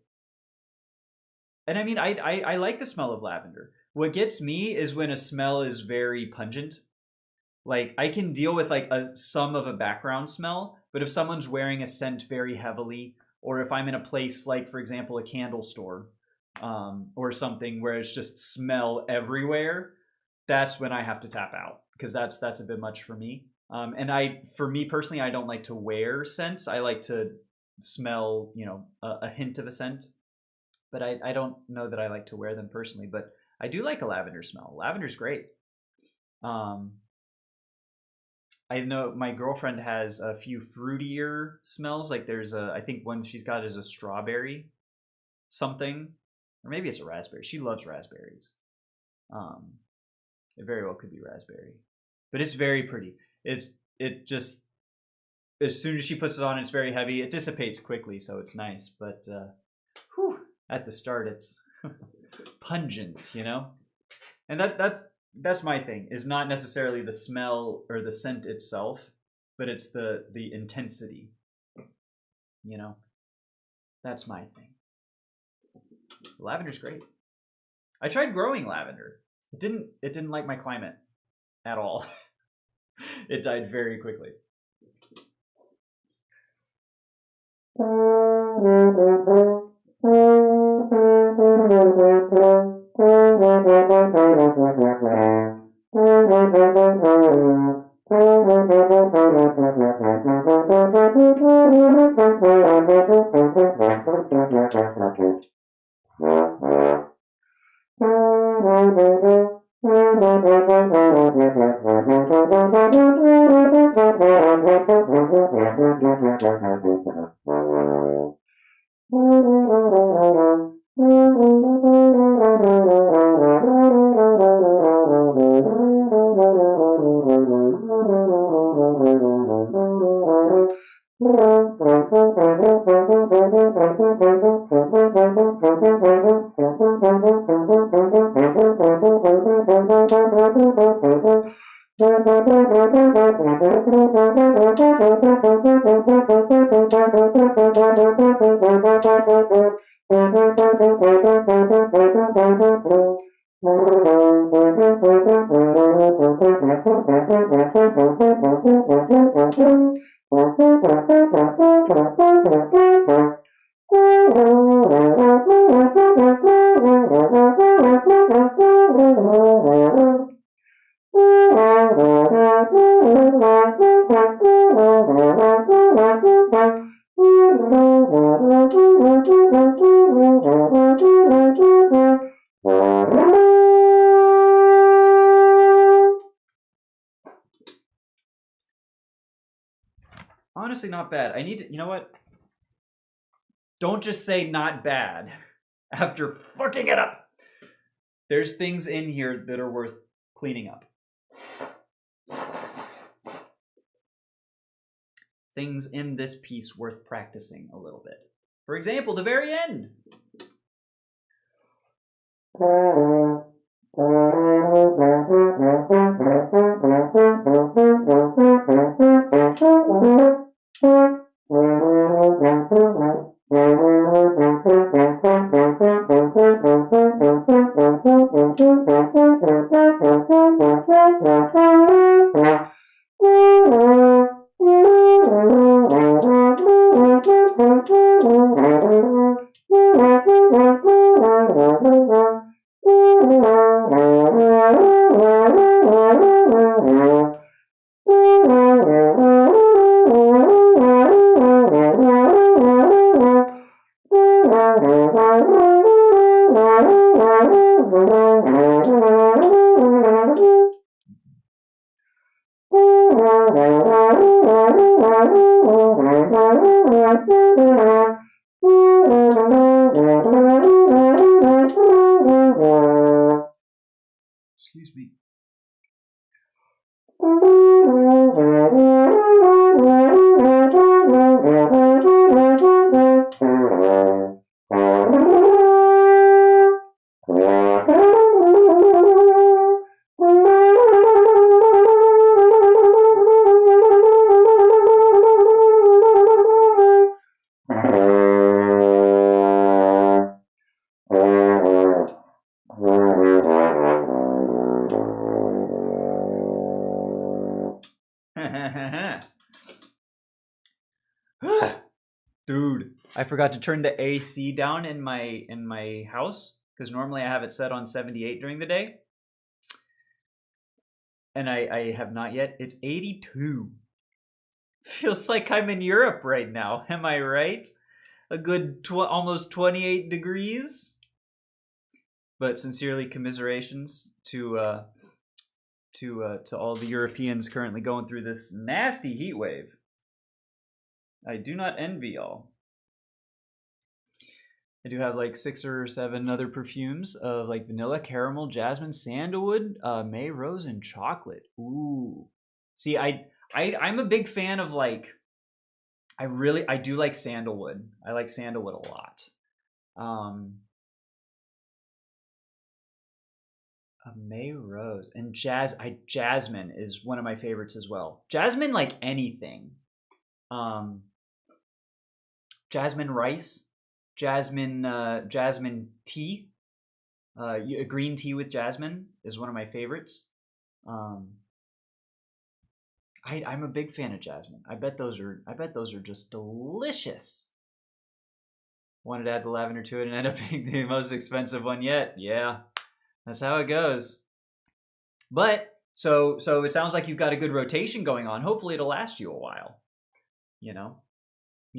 And I mean, I like the smell of lavender. What gets me is when a smell is very pungent. Like I can deal with like some of a background smell, but if someone's wearing a scent very heavily, or if I'm in a place like, for example, a candle store, or something where it's just smell everywhere, that's when I have to tap out because that's a bit much for me. And for me personally, I don't like to wear scents. I like to smell, you know, a hint of a scent, but I don't know that I like to wear them personally. But I do like a lavender smell. Lavender's great. I know my girlfriend has a few fruitier smells. Like there's I think one she's got is a strawberry something, or maybe it's a raspberry. She loves raspberries. It very well could be raspberry, but it's very pretty. It just, as soon as she puts it on, it's very heavy. It dissipates quickly, so it's nice. But at the start, it's pungent, you know. And that's my thing. Is not necessarily the smell or the scent itself, but it's the intensity. You know, that's my thing. Lavender's great. I tried growing lavender. It didn't like my climate at all. It died very quickly. Honestly, not bad. I need to, you know what? Don't just say not bad after fucking it up. There's things in here that are worth cleaning up. Things in this piece worth practicing a little bit. For example, the very end. Excuse me. Dude, I forgot to turn the AC down in my house because normally I have it set on 78 during the day. And I have not yet. It's 82. Feels like I'm in Europe right now. Am I right? A good almost 28 degrees. But sincerely, commiserations to all the Europeans currently going through this nasty heat wave. I do not envy y'all. I do have like 6 or 7 other perfumes of like vanilla, caramel, jasmine, sandalwood, May, rose, and chocolate. Ooh. See, I'm a big fan of like, I do like sandalwood. I like sandalwood a lot. May, rose, and jasmine is one of my favorites as well. Jasmine, like anything. Jasmine rice, jasmine tea, green tea with jasmine is one of my favorites. I'm a big fan of jasmine. I bet those are just delicious. Wanted to add the lavender to it and end up being the most expensive one yet. Yeah, that's how it goes. But so it sounds like you've got a good rotation going on. Hopefully it'll last you a while. You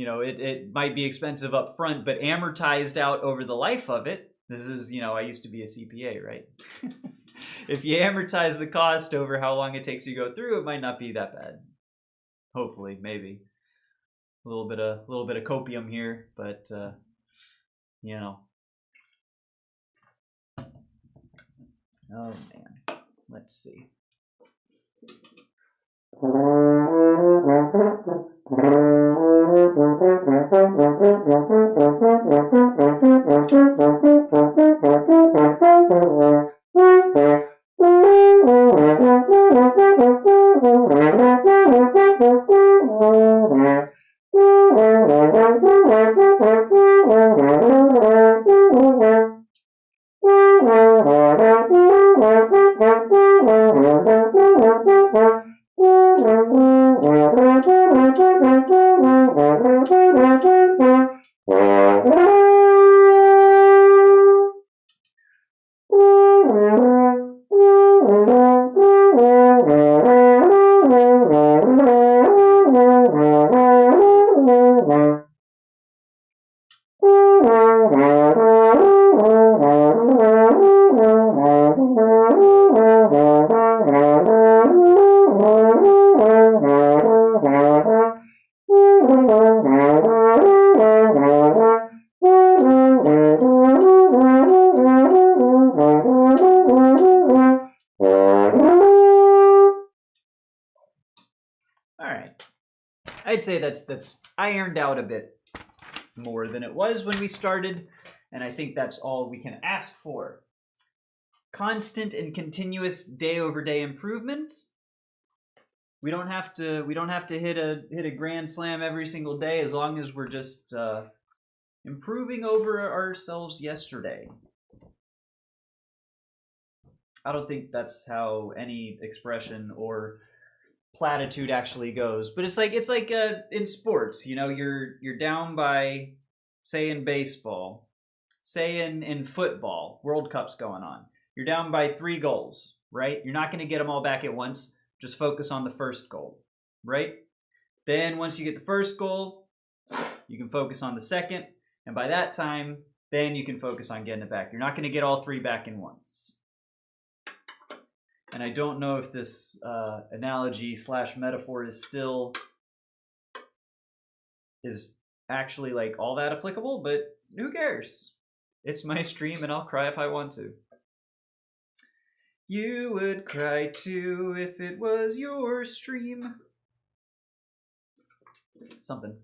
know, it might be expensive up front, but amortized out over the life of it. This is, I used to be a CPA, right? if you amortize the cost over how long it takes you to go through, it might not be that bad. Hopefully, maybe a little bit of copium here, but you know. Oh man, let's see. I'd say that's ironed out a bit more than it was when we started, and I think that's all we can ask for. Constant and continuous day-over-day improvement. We don't have to hit a grand slam every single day, as long as we're just improving over ourselves yesterday. I don't think that's how any expression or platitude actually goes, but it's like in sports, you know, you're down by, say in baseball, say in football, World Cup's going on, you're down by 3 goals, right? You're not going to get them all back at once. Just focus on the first goal, right? Then once you get the first goal, you can focus on the second, and by that time, then you can focus on getting it back. You're not going to get all 3 back in once. And I don't know if this analogy / metaphor is actually like all that applicable, but who cares? It's my stream and I'll cry if I want to. You would cry too if it was your stream. Something.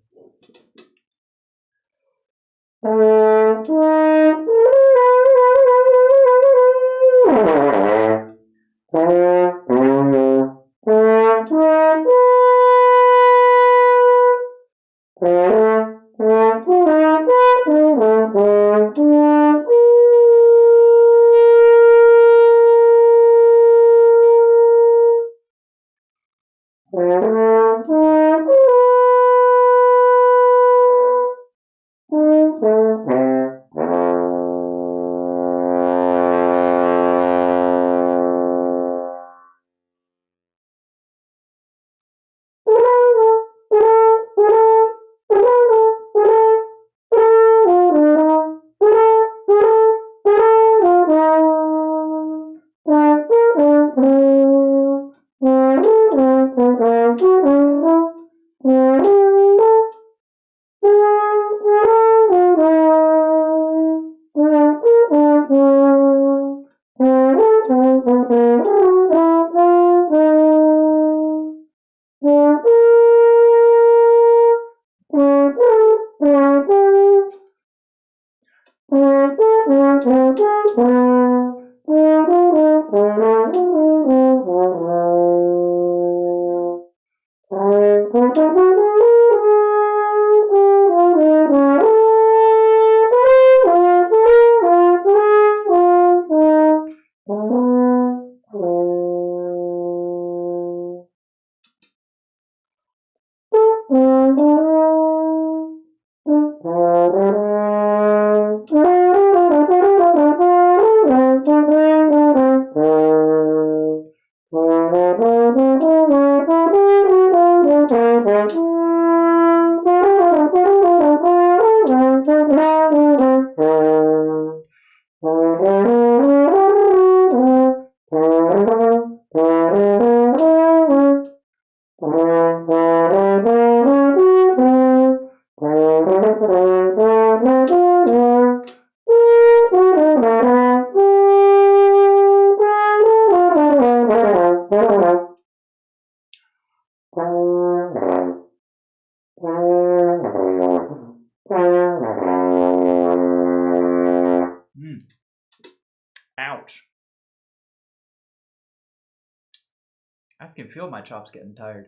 I can feel my chops getting tired.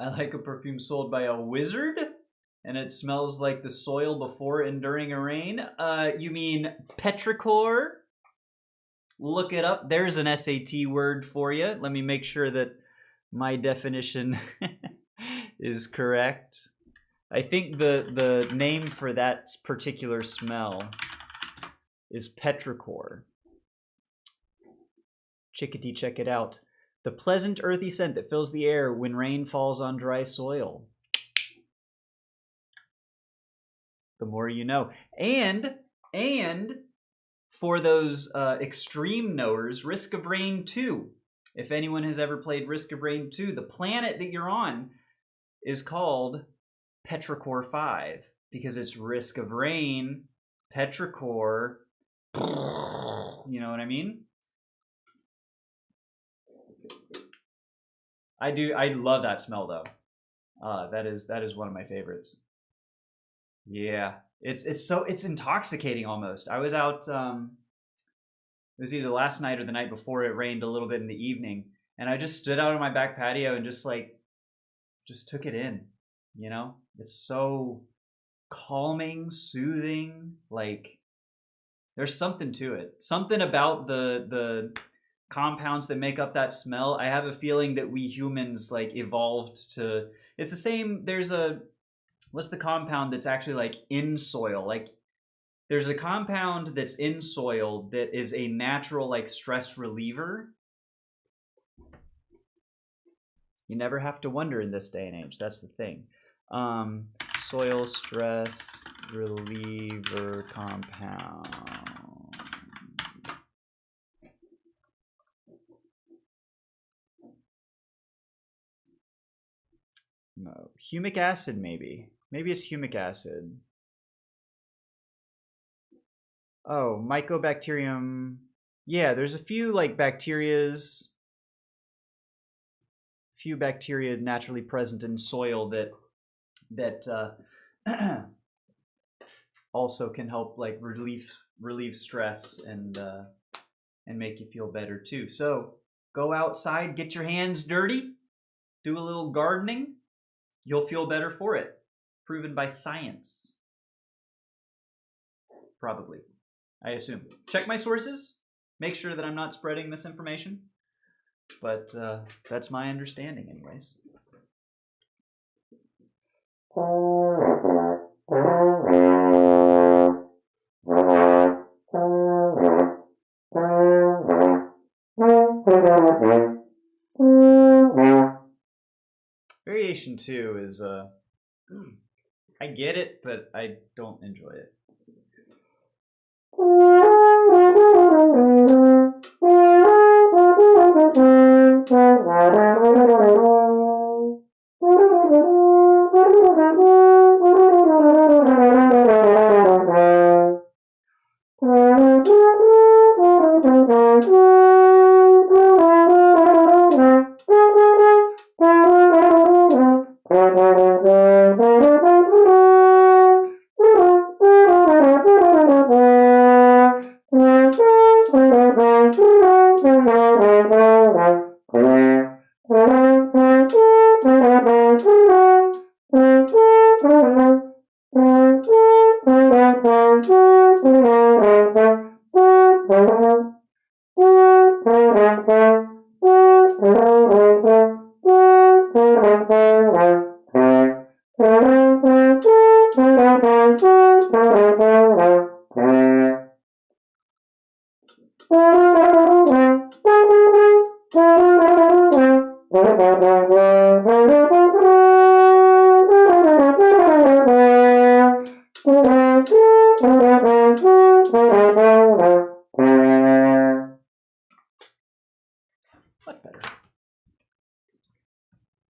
I like a perfume sold by a wizard, and it smells like the soil before and during a rain. You mean petrichor? Look it up. There's an SAT word for you. Let me make sure that my definition is correct. I think the name for that particular smell is petrichor. Chickadee, check it out. The pleasant earthy scent that fills the air when rain falls on dry soil. The more you know. And for those extreme knowers, Risk of Rain 2. If anyone has ever played Risk of Rain 2, the planet that you're on is called Petrichor 5 because it's Risk of Rain, Petrichor. You know what I mean? I do. I love that smell though. That is one of my favorites. Yeah, it's intoxicating almost. I was out. It was either last night or the night before. It rained a little bit in the evening, and I just stood out on my back patio and just took it in. You know, it's so calming, soothing. Like there's something to it. Something about the compounds that make up that smell. I have a feeling that we humans like evolved to. It's the same. There's a what's the compound that's actually like in soil? Like there's a compound that's in soil that is a natural like stress reliever. You never have to wonder in this day and age. That's the thing. Soil stress reliever compound. No, humic acid maybe. Maybe it's humic acid. Oh, Mycobacterium. Yeah, there's a few like bacterias, few bacteria naturally present in soil that also can help like relieve stress and make you feel better too. So go outside, get your hands dirty, do a little gardening. You'll feel better for it. Proven by science. Probably. I assume. Check my sources. Make sure that I'm not spreading misinformation. But that's my understanding anyways. Variation 2 is I get it, but I don't enjoy it.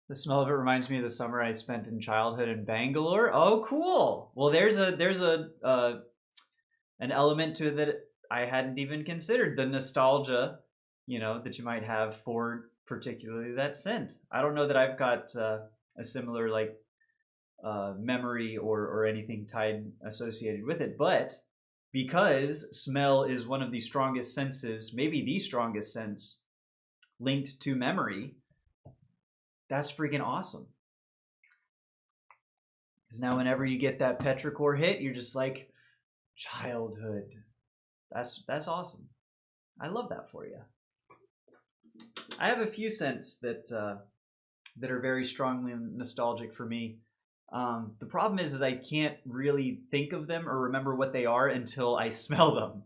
The smell of it reminds me of the summer I spent in childhood in Bangalore. Oh, cool. Well, there's an element to it that I hadn't even considered. The nostalgia, you know, that you might have for particularly that scent. I don't know that I've got a similar like memory or anything associated with it, but because smell is one of the strongest senses, maybe the strongest sense linked to memory, that's freaking awesome. Because now whenever you get that petrichor hit, you're just like, childhood. That's awesome. I love that for you. I have a few scents that that are very strongly nostalgic for me. The problem is I can't really think of them or remember what they are until I smell them.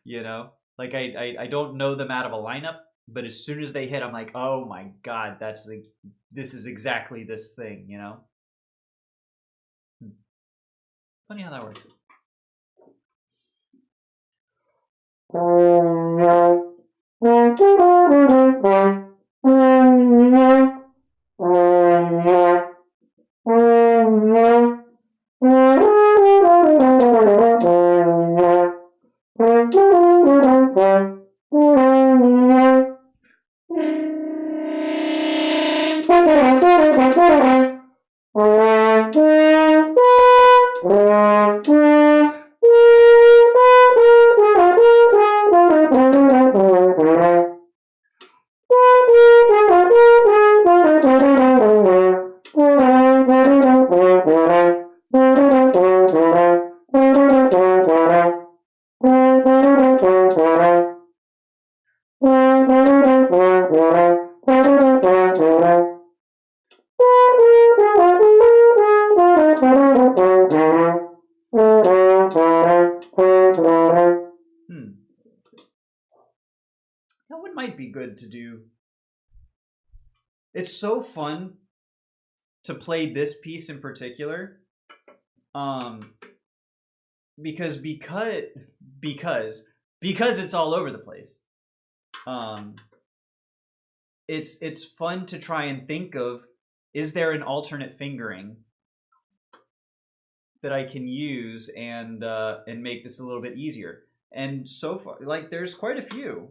You know, like I don't know them out of a lineup, but as soon as they hit, I'm like, oh my god, this is exactly this thing. You know. Funny how that works. That one might be good to do. It's so fun to play this piece in particular, because it's all over the place. It's fun to try and think of, is there an alternate fingering that I can use and make this a little bit easier? And so far, like, there's quite a few.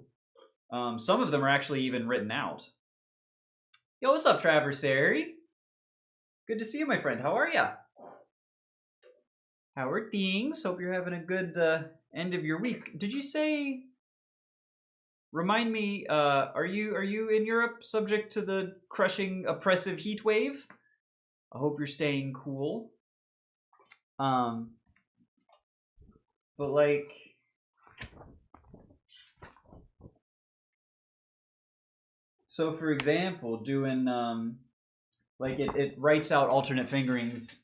Some of them are actually even written out. Yo, what's up, Traversary? Good to see you, my friend. How are ya? How are things? Hope you're having a good end of your week. Did you say? Remind me. Are you in Europe, subject to the crushing, oppressive heat wave? I hope you're staying cool. But like. So, for example, doing like it writes out alternate fingerings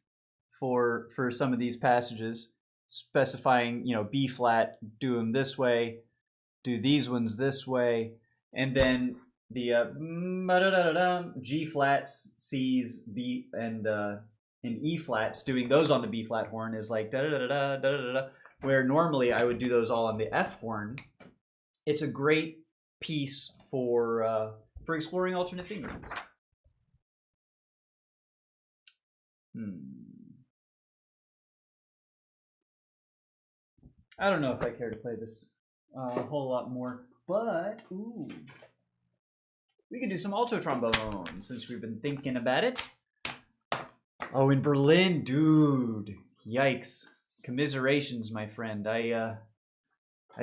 for some of these passages, specifying, you know, B flat, do them this way, do these ones this way, and then the G flats, C's, B, and E flats, doing those on the B flat horn is like da da da da da da da. Where normally I would do those all on the F horn. It's a great piece for exploring alternate fingerings. I don't know if I care to play this a whole lot more, but ooh, we could do some alto trombone since we've been thinking about it. Oh, in Berlin, dude, yikes! Commiserations, my friend. I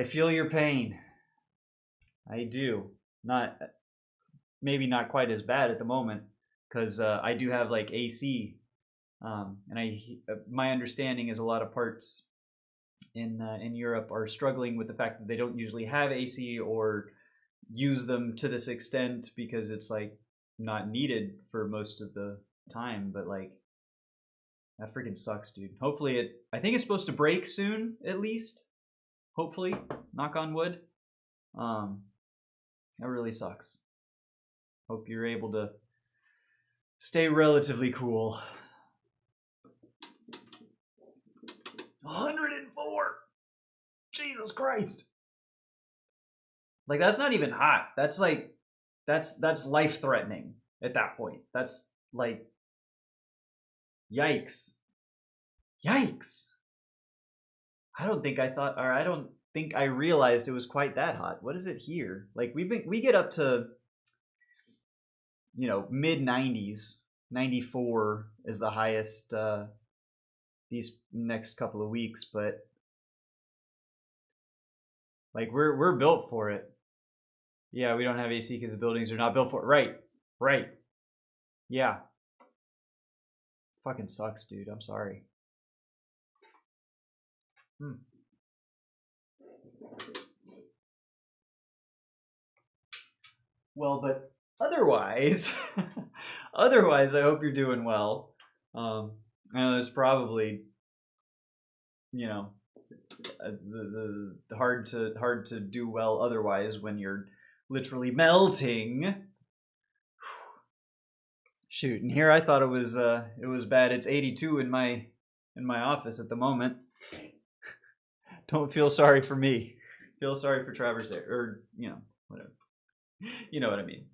feel your pain. I do. Maybe not quite as bad at the moment, because I do have like AC, and my understanding is a lot of parts in Europe are struggling with the fact that they don't usually have AC or use them to this extent because it's like not needed for most of the time. But like, that freaking sucks, dude. Hopefully I think it's supposed to break soon, at least. Hopefully, knock on wood. That really sucks. Hope you're able to stay relatively cool. 104! Jesus Christ! Like, that's not even hot. That's like, that's life-threatening at that point. That's like, yikes. Yikes! I don't think I realized it was quite that hot. What is it here? Like, we get up to, you know, mid 90s. 94 is the highest these next couple of weeks, but like we're built for it. Yeah, we don't have AC because the buildings are not built for it. Right. Right. Yeah. Fucking sucks, dude. I'm sorry. Well, but otherwise, otherwise, I hope you're doing well. I know there's probably, you know, the hard to do well otherwise when you're literally melting. Shoot, and here I thought it was bad. It's 82 in my office at the moment. Don't feel sorry for me. Feel sorry for Travers there, or whatever. You know what I mean.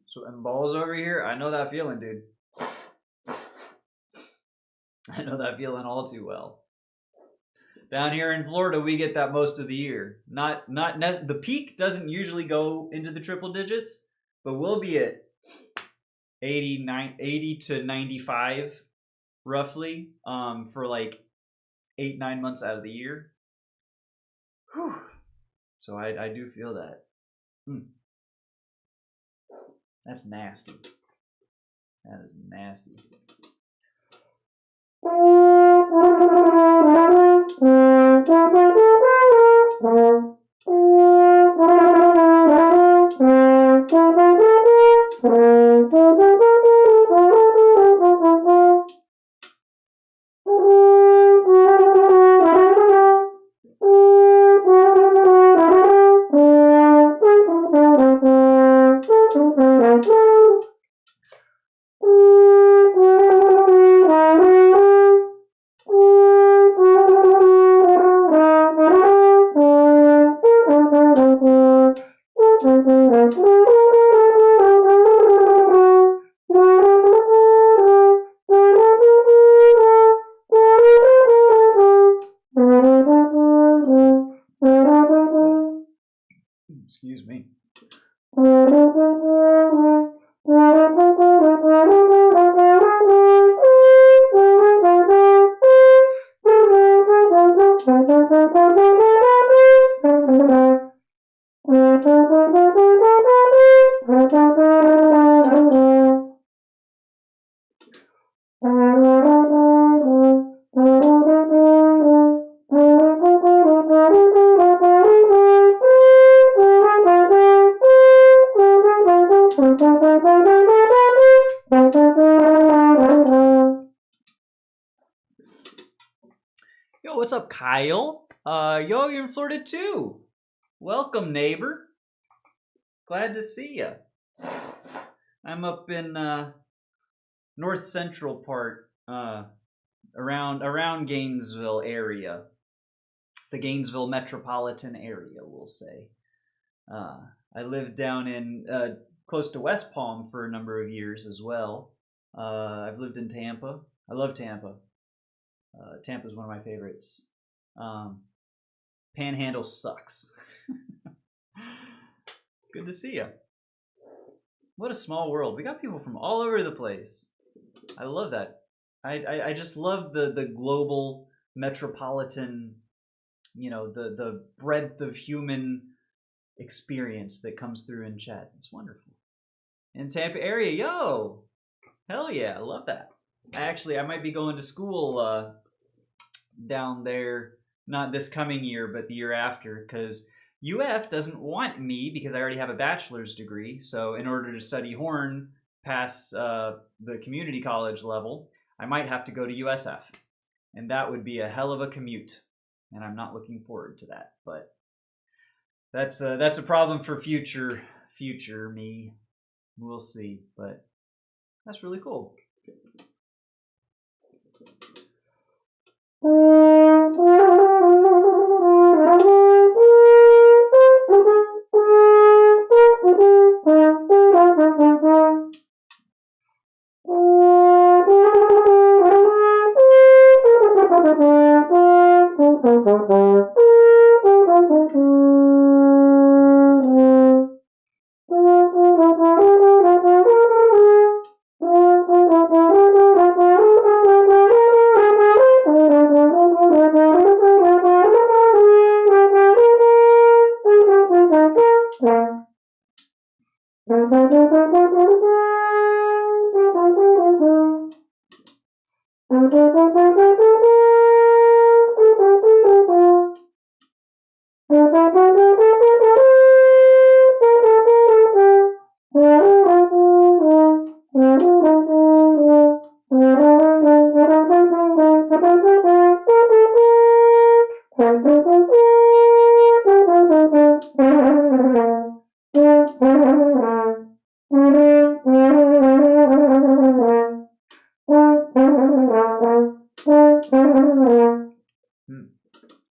Sweating balls over here. I know that feeling, dude. I know that feeling all too well. Down here in Florida, we get that most of the year. The peak doesn't usually go into the triple digits, but we'll be at 80 to 95 roughly for like 8-9 months out of the year. Whew. So I do feel that. That's nasty. That is nasty. Excuse me. Yo, what's up, Kyle? Yo, you're in Florida too. Welcome, neighbor. Glad to see you. I'm up in north central part, around Gainesville area, the Gainesville metropolitan area, we'll say. I lived down in close to West Palm for a number of years as well. I've lived in Tampa. I love Tampa. Tampa's one of my favorites. Panhandle sucks. Good to see you. What a small world. We got people from all over the place. I love that. I just love the global metropolitan, the breadth of human experience that comes through in chat. It's wonderful. In Tampa area, yo, hell yeah, I love that. I might be going to school down there, not this coming year, but the year after, because UF doesn't want me because I already have a bachelor's degree. So in order to study horn past the community college level, I might have to go to USF. And that would be a hell of a commute. And I'm not looking forward to that. But that's a problem for future me. We'll see. But that's really cool.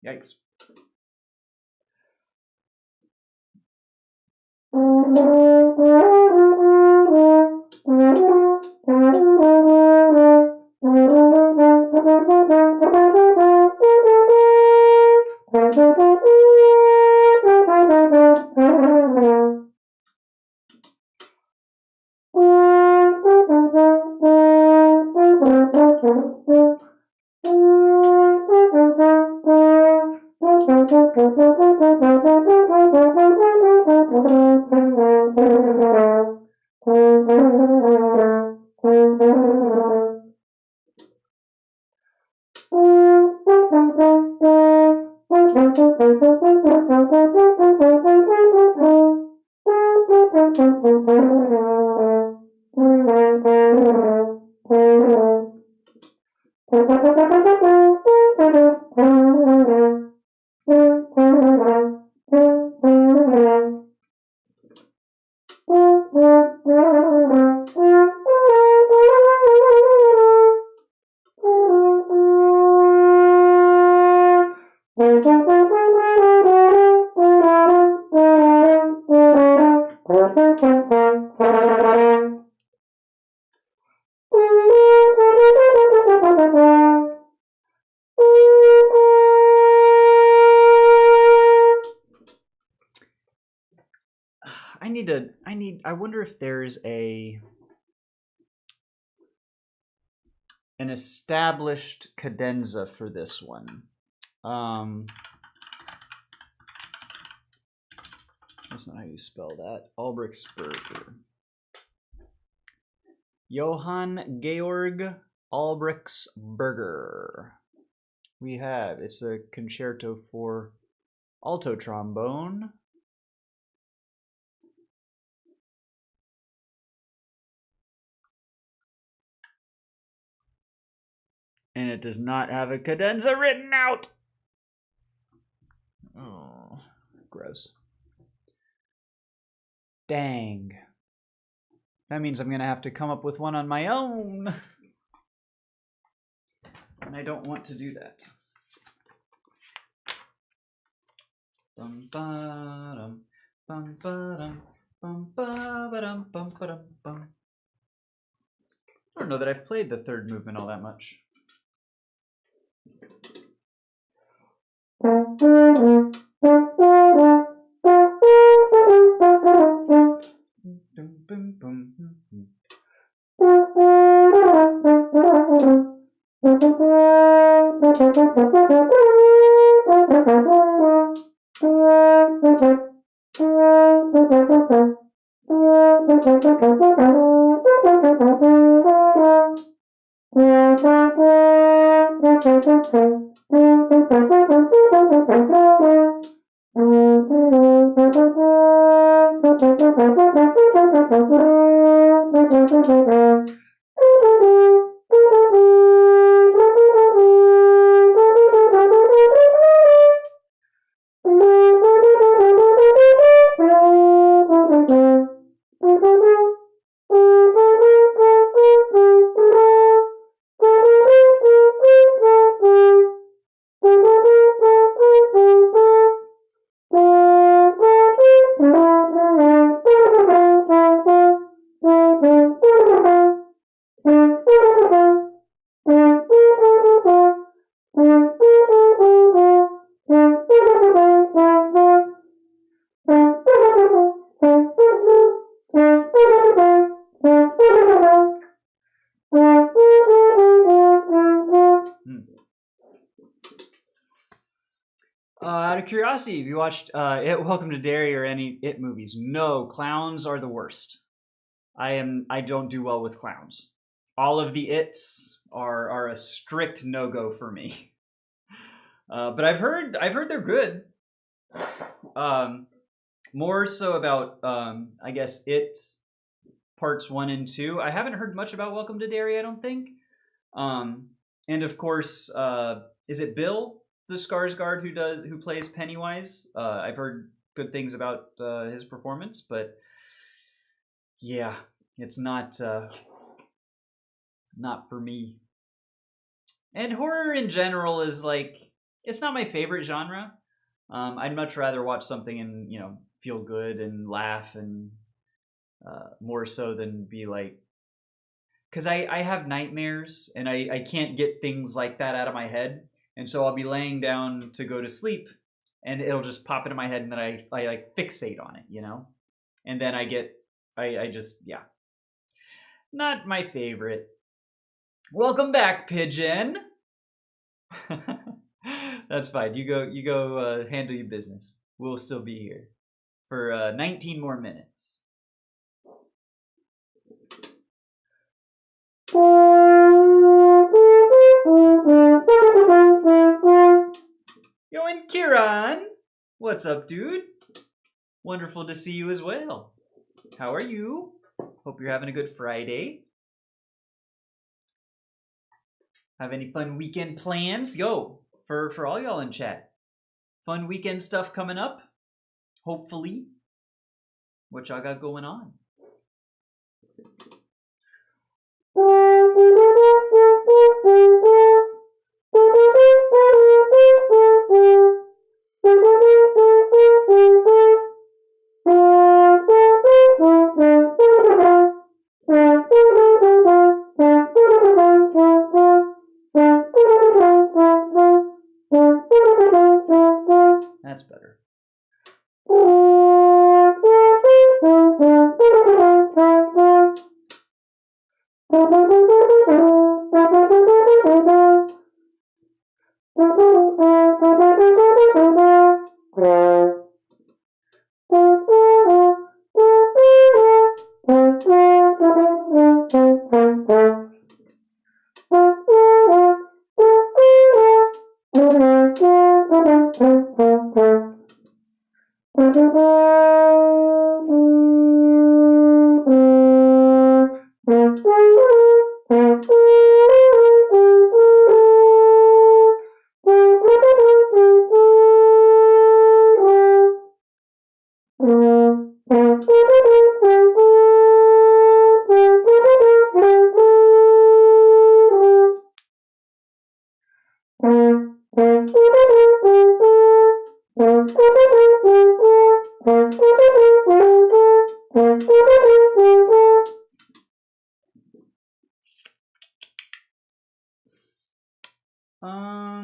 Yikes. I wonder if there's an established cadenza for this one. That's not how you spell that. Albrechtsberger. Johann Georg Albrechtsberger. It's a concerto for alto trombone. And it does not have a cadenza written out. Oh, gross. Dang. That means I'm going to have to come up with one on my own. And I don't want to do that. Bum ba-dum, bum ba-dum, bum ba-ba-dum, bum ba-dum, bum. I don't know that I've played the third movement all that much. of curiosity, have you watched Welcome to Derry or any It movies? No, clowns are the worst. I don't do well with clowns. All of the Its are a strict no-go for me. But I've heard they're good. More so about I guess It parts 1 and 2. I haven't heard much about Welcome to Derry, I don't think. And of course, is it Bill the Skarsgård who plays Pennywise? I've heard good things about his performance, but yeah, it's not for me. And horror in general is like, it's not my favorite genre. I'd much rather watch something and feel good and laugh and more so than be like, because I have nightmares and I can't get things like that out of my head, and so I'll be laying down to go to sleep and it'll just pop into my head and then I like fixate on it, and then I just not my favorite. Welcome back, Pigeon. That's fine. You go handle your business. We'll still be here for 19 more minutes. Yo, and Kieran, what's up, dude? Wonderful to see you as well. How are you? Hope you're having a good Friday. Have any fun weekend plans? Yo, for all y'all in chat, fun weekend stuff coming up, hopefully. What y'all got going on? That's better.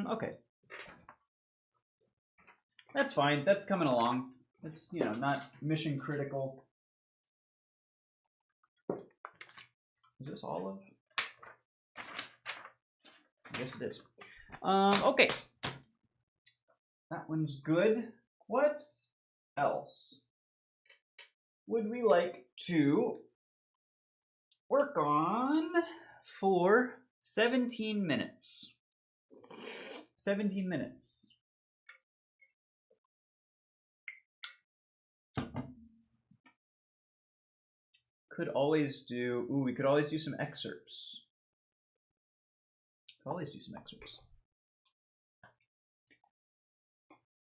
Okay. That's fine. That's coming along. It's, not mission critical. Is this olive? I guess it is. Okay. That one's good. What else would we like to work on for 17 minutes? 17 minutes. We could always do some excerpts.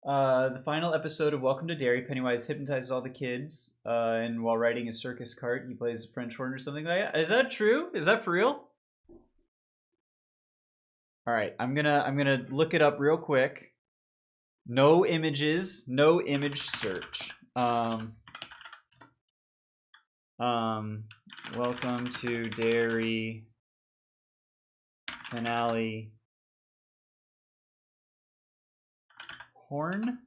The final episode of Welcome to Derry, Pennywise hypnotizes all the kids, and while riding a circus cart, he plays a French horn or something like that. Is that true? Is that for real? All right, I'm gonna look it up real quick. No images, no image search. Welcome to Derry finale. Horn.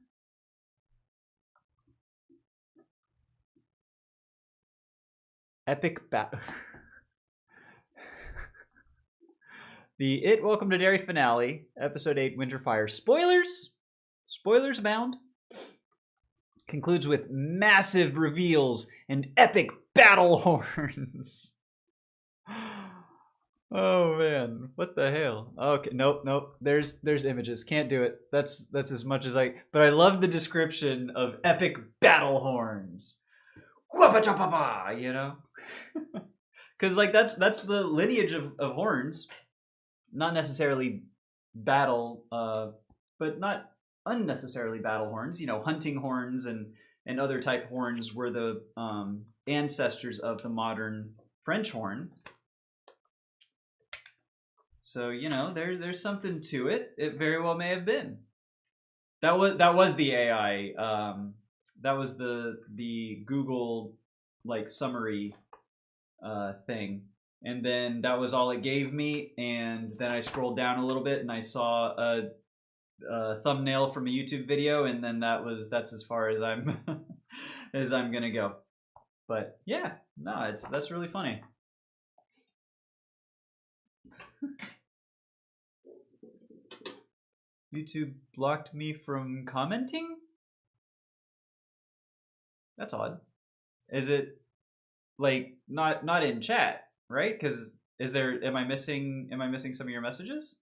Epic battle. The Welcome to Derry finale, episode 8, Winter Fire. Spoilers? Spoilers abound. Concludes with massive reveals and epic battle horns. Oh man, what the hell? Okay, nope. There's images. Can't do it. That's as much as I. But I love the description of epic battle horns. You know, because like that's the lineage of horns. Not necessarily battle, but not unnecessarily battle horns. You know, hunting horns and other type horns were the ancestors of the modern French horn. So you know, there's something to it. It very well may have been. That was the AI. That was the Google like summary thing, and then that was all it gave me. And then I scrolled down a little bit, and I saw a thumbnail from a YouTube video, and then that's as far as I'm as I'm gonna go. But yeah, no, that's really funny. YouTube blocked me from commenting? That's odd. Is it like not in chat, right? Because am I missing some of your messages?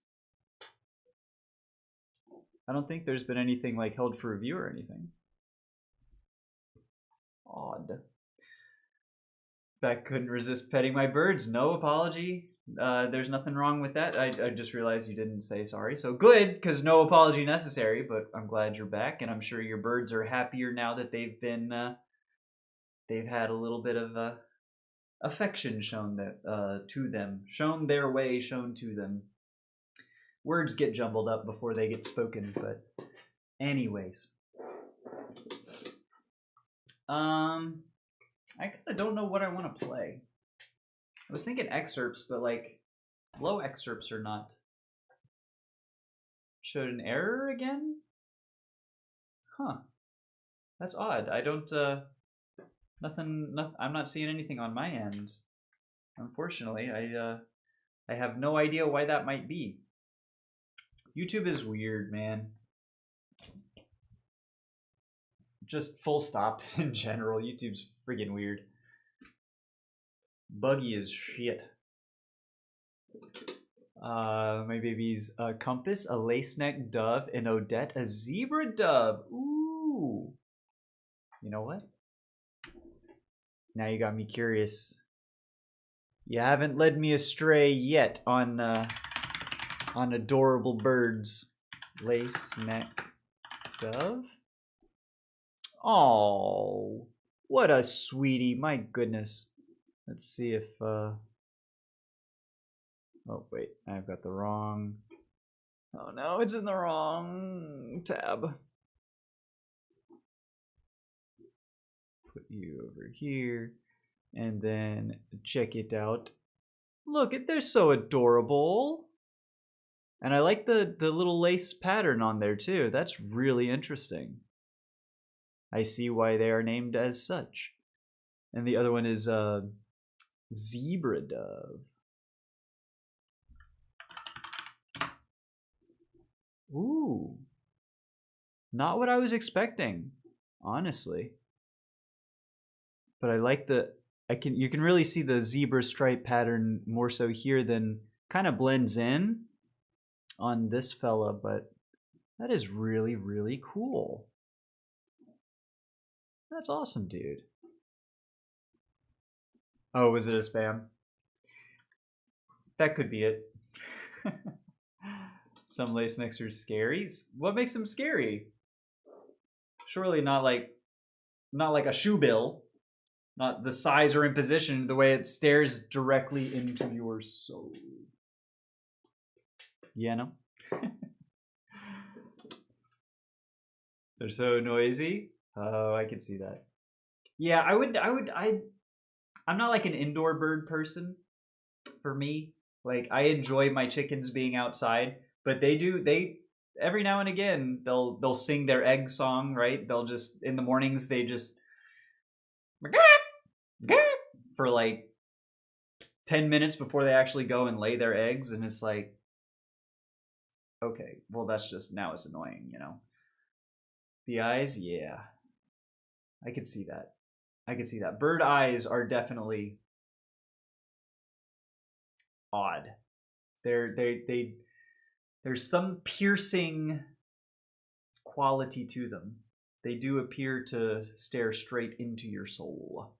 I don't think there's been anything like held for review or anything. Odd. Beck couldn't resist petting my birds. No apology. There's nothing wrong with that. I just realized you didn't say sorry. So good, because no apology necessary, but I'm glad you're back, and I'm sure your birds are happier now that they've had a little bit of affection shown to them. Shown their way, shown to them. Words get jumbled up before they get spoken, but anyways. I kind of don't know what I want to play. I was thinking excerpts, but like low excerpts are not. Showed an error again? Huh. That's odd. I don't nothing I'm not seeing anything on my end. Unfortunately, I have no idea why that might be. YouTube is weird, man. Just full stop in general. YouTube's friggin' weird. Buggy as shit. My baby's a compass, a lace-neck dove, and Odette, a zebra dove. Ooh. You know what? Now you got me curious. You haven't led me astray yet on adorable birds. Lace-neck dove. Oh, what a sweetie! My goodness. Let's see if. Oh wait, I've got the wrong. Oh no, it's in the wrong tab. Put you over here, and then check it out. Look, they're so adorable. And I like the little lace pattern on there too. That's really interesting. I see why they are named as such. And the other one is zebra dove. Ooh. Not what I was expecting, honestly. But I like you can really see the zebra stripe pattern more so here than kind of blends in on this fella, but that is really, really cool. That's awesome, dude. Oh, was it a spam? That could be it. Some lace necks are scary. What makes them scary? Surely not like a shoe bill. Not the size or imposition, the way it stares directly into your soul. Yeah, no? They're so noisy. Oh, I can see that. Yeah, I'm not like an indoor bird person. For me, like I enjoy my chickens being outside, but they every now and again they'll sing their egg song, right? They'll just in the mornings they just for like 10 minutes before they actually go and lay their eggs, and it's like, okay, well that's just now it's annoying, you know. The eyes, yeah. I could see that. I could see that. Bird eyes are definitely odd. There's some piercing quality to them. They do appear to stare straight into your soul.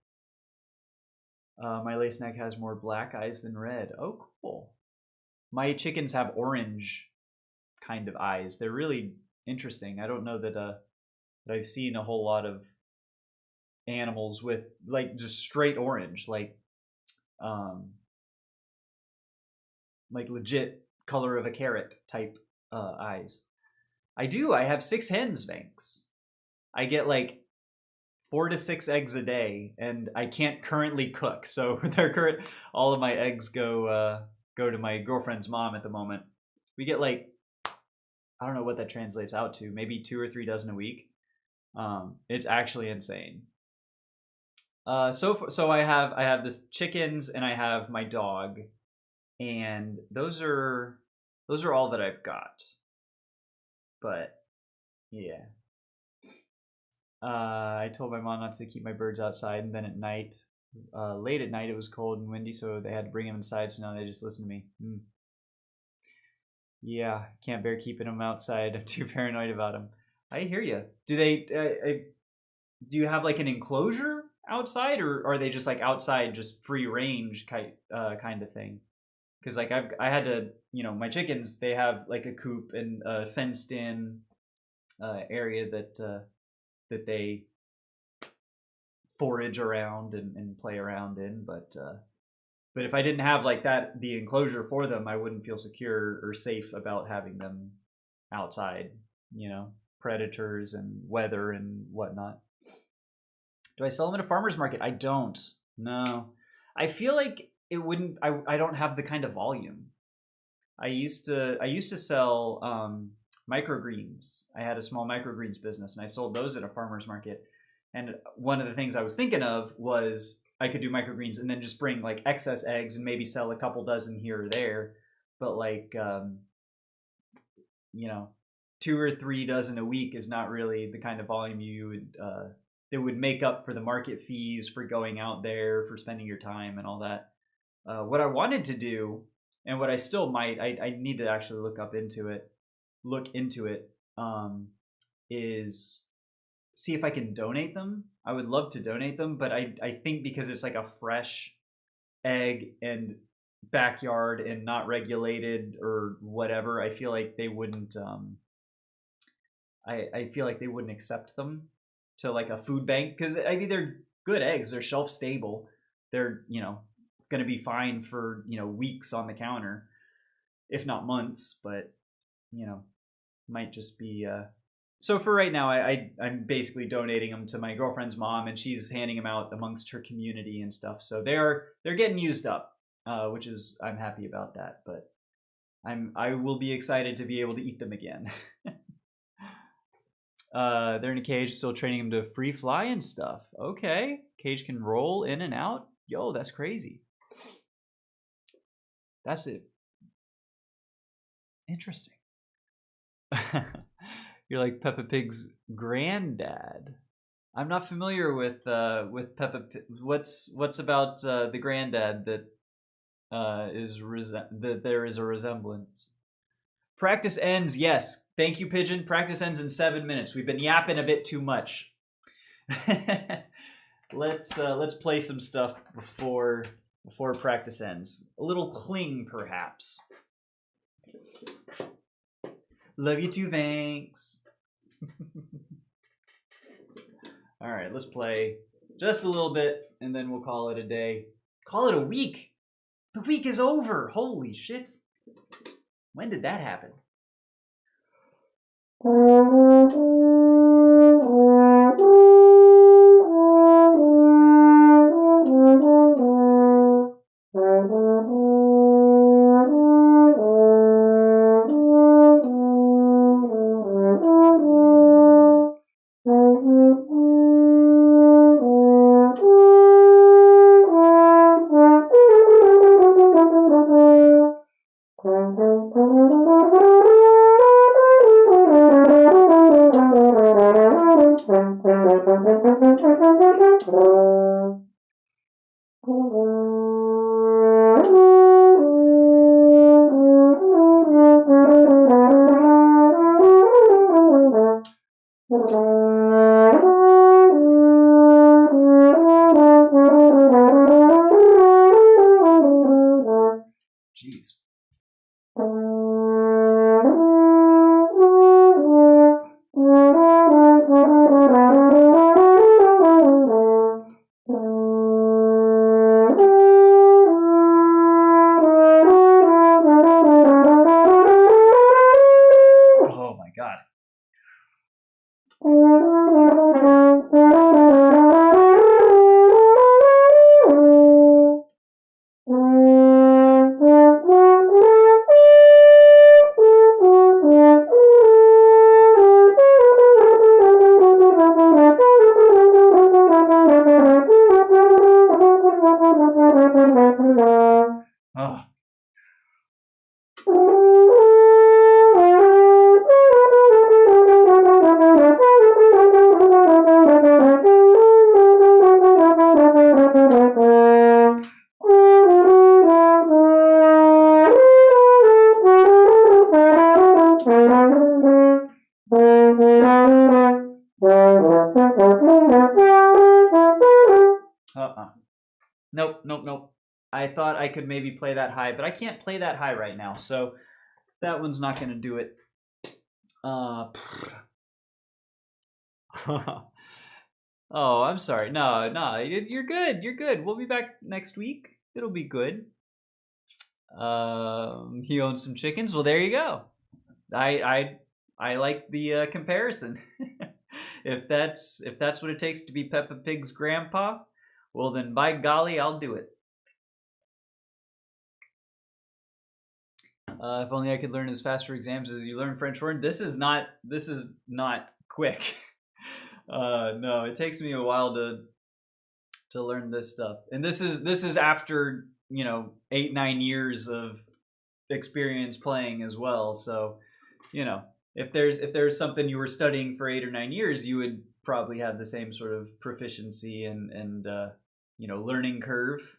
My lace neck has more black eyes than red. Oh, cool. My chickens have orange kind of eyes. They're really interesting. I don't know that I've seen a whole lot of animals with like just straight orange, like legit color of a carrot type eyes. I do. I have 6 hens, Vanks. I get like 4 to 6 eggs a day, and I can't currently cook, so all of my eggs go to my girlfriend's mom at the moment. We get like, I don't know what that translates out to, maybe 2 or 3 dozen a week. It's actually insane. So I have this chickens and I have my dog, and those are all that I've got. But yeah. I told my mom not to keep my birds outside, and then at night, late at night, it was cold and windy, so they had to bring them inside, so now they just listen to me. Yeah, can't bear keeping them outside. I'm too paranoid about them. I hear you. Do you have like an enclosure outside, or are they just like outside, just free range kind of thing? Because like I had to, my chickens, they have like a coop and a fenced in area that they forage around and play around in, but if I didn't have like that, the enclosure for them, I wouldn't feel secure or safe about having them outside, predators and weather and whatnot. Do I sell them at a farmer's market? I don't. No. I feel like it wouldn't, I don't have the kind of volume. I used to sell microgreens. I had a small microgreens business, and I sold those at a farmer's market. And one of the things I was thinking of was I could do microgreens and then just bring like excess eggs and maybe sell a couple dozen here or there. But like, 2 or 3 dozen a week is not really the kind of volume you would that would make up for the market fees for going out there, for spending your time and all that. What I wanted to do, and what I still might, I need to actually look into it, is see if I can donate them. I would love to donate them, but I think because it's like a fresh egg and backyard and not regulated or whatever, I feel like they wouldn't I feel like they wouldn't accept them to like a food bank, because I mean they're good eggs, they're shelf stable, they're going to be fine for weeks on the counter, if not months, but might just be so for right now I'm basically donating them to my girlfriend's mom, and she's handing them out amongst her community and stuff, so they're getting used up, which is, I'm happy about that, but I will be excited to be able to eat them again. They're in a cage, still training them to free fly and stuff. Okay, cage can roll in and out. Yo, that's crazy. That's it. Interesting. You're like Peppa Pig's granddad. I'm not familiar with Peppa Pig. What's about the granddad that that there is a resemblance? Practice ends. Yes, thank you, Pigeon. Practice ends in 7 minutes. We've been yapping a bit too much. Let's play some stuff before practice ends. A little cling, perhaps. Love you too, thanks. All right, let's play just a little bit, and then we'll call it a day. Call it a week. The week is over. Holy shit. When did that happen? please. Oh my God. Oh. Nope. I thought I could maybe play that high, but I can't play that high right now, so that one's not going to do it. Oh, I'm sorry. No, you're good. You're good. We'll be back next week. It'll be good. He owns some chickens. Well, there you go. I like the comparison. If that's what it takes to be Peppa Pig's grandpa, well then by golly, I'll do it. If only I could learn as fast for exams as you learn French word. This is not quick. No, it takes me a while to learn this stuff, and this is after 8-9 years of experience playing as well. So, if there's something you were studying for 8 or 9 years, you would probably have the same sort of proficiency and learning curve,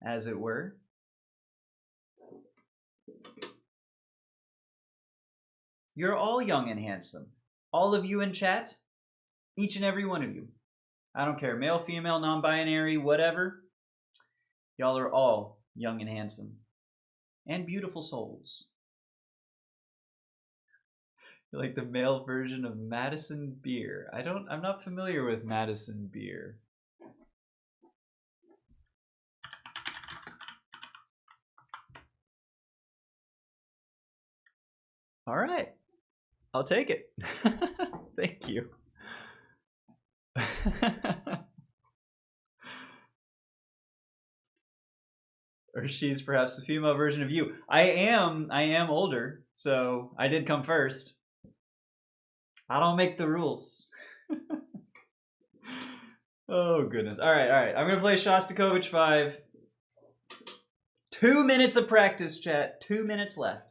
as it were. You're all young and handsome. All of you in chat, each and every one of you. I don't care, male, female, non-binary, whatever. Y'all are all young and handsome. And beautiful souls. You're like the male version of Madison Beer. I'm not familiar with Madison Beer. All right. I'll take it. Thank you. Or she's perhaps a female version of you. I am older, so I did come first. I don't make the rules. Oh goodness. All right. I'm gonna play Shostakovich 5. 2 minutes of practice, chat. 2 minutes left.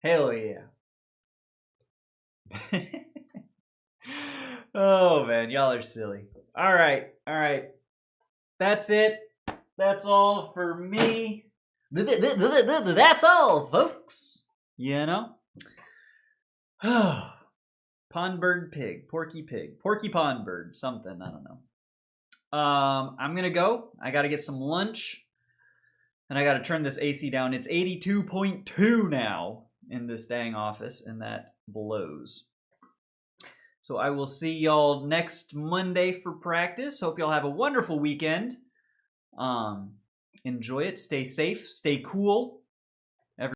Hell yeah. Oh man, y'all are silly. All right. That's it. That's all for me. That's all, folks. Pondbird pig, porky pond bird, something, I don't know. I'm gonna go. I gotta get some lunch. And I gotta turn this AC down. It's 82.2 now in this dang office, and that blows. So I will see y'all next Monday for practice. Hope y'all have a wonderful weekend. Enjoy it. Stay safe. Stay cool.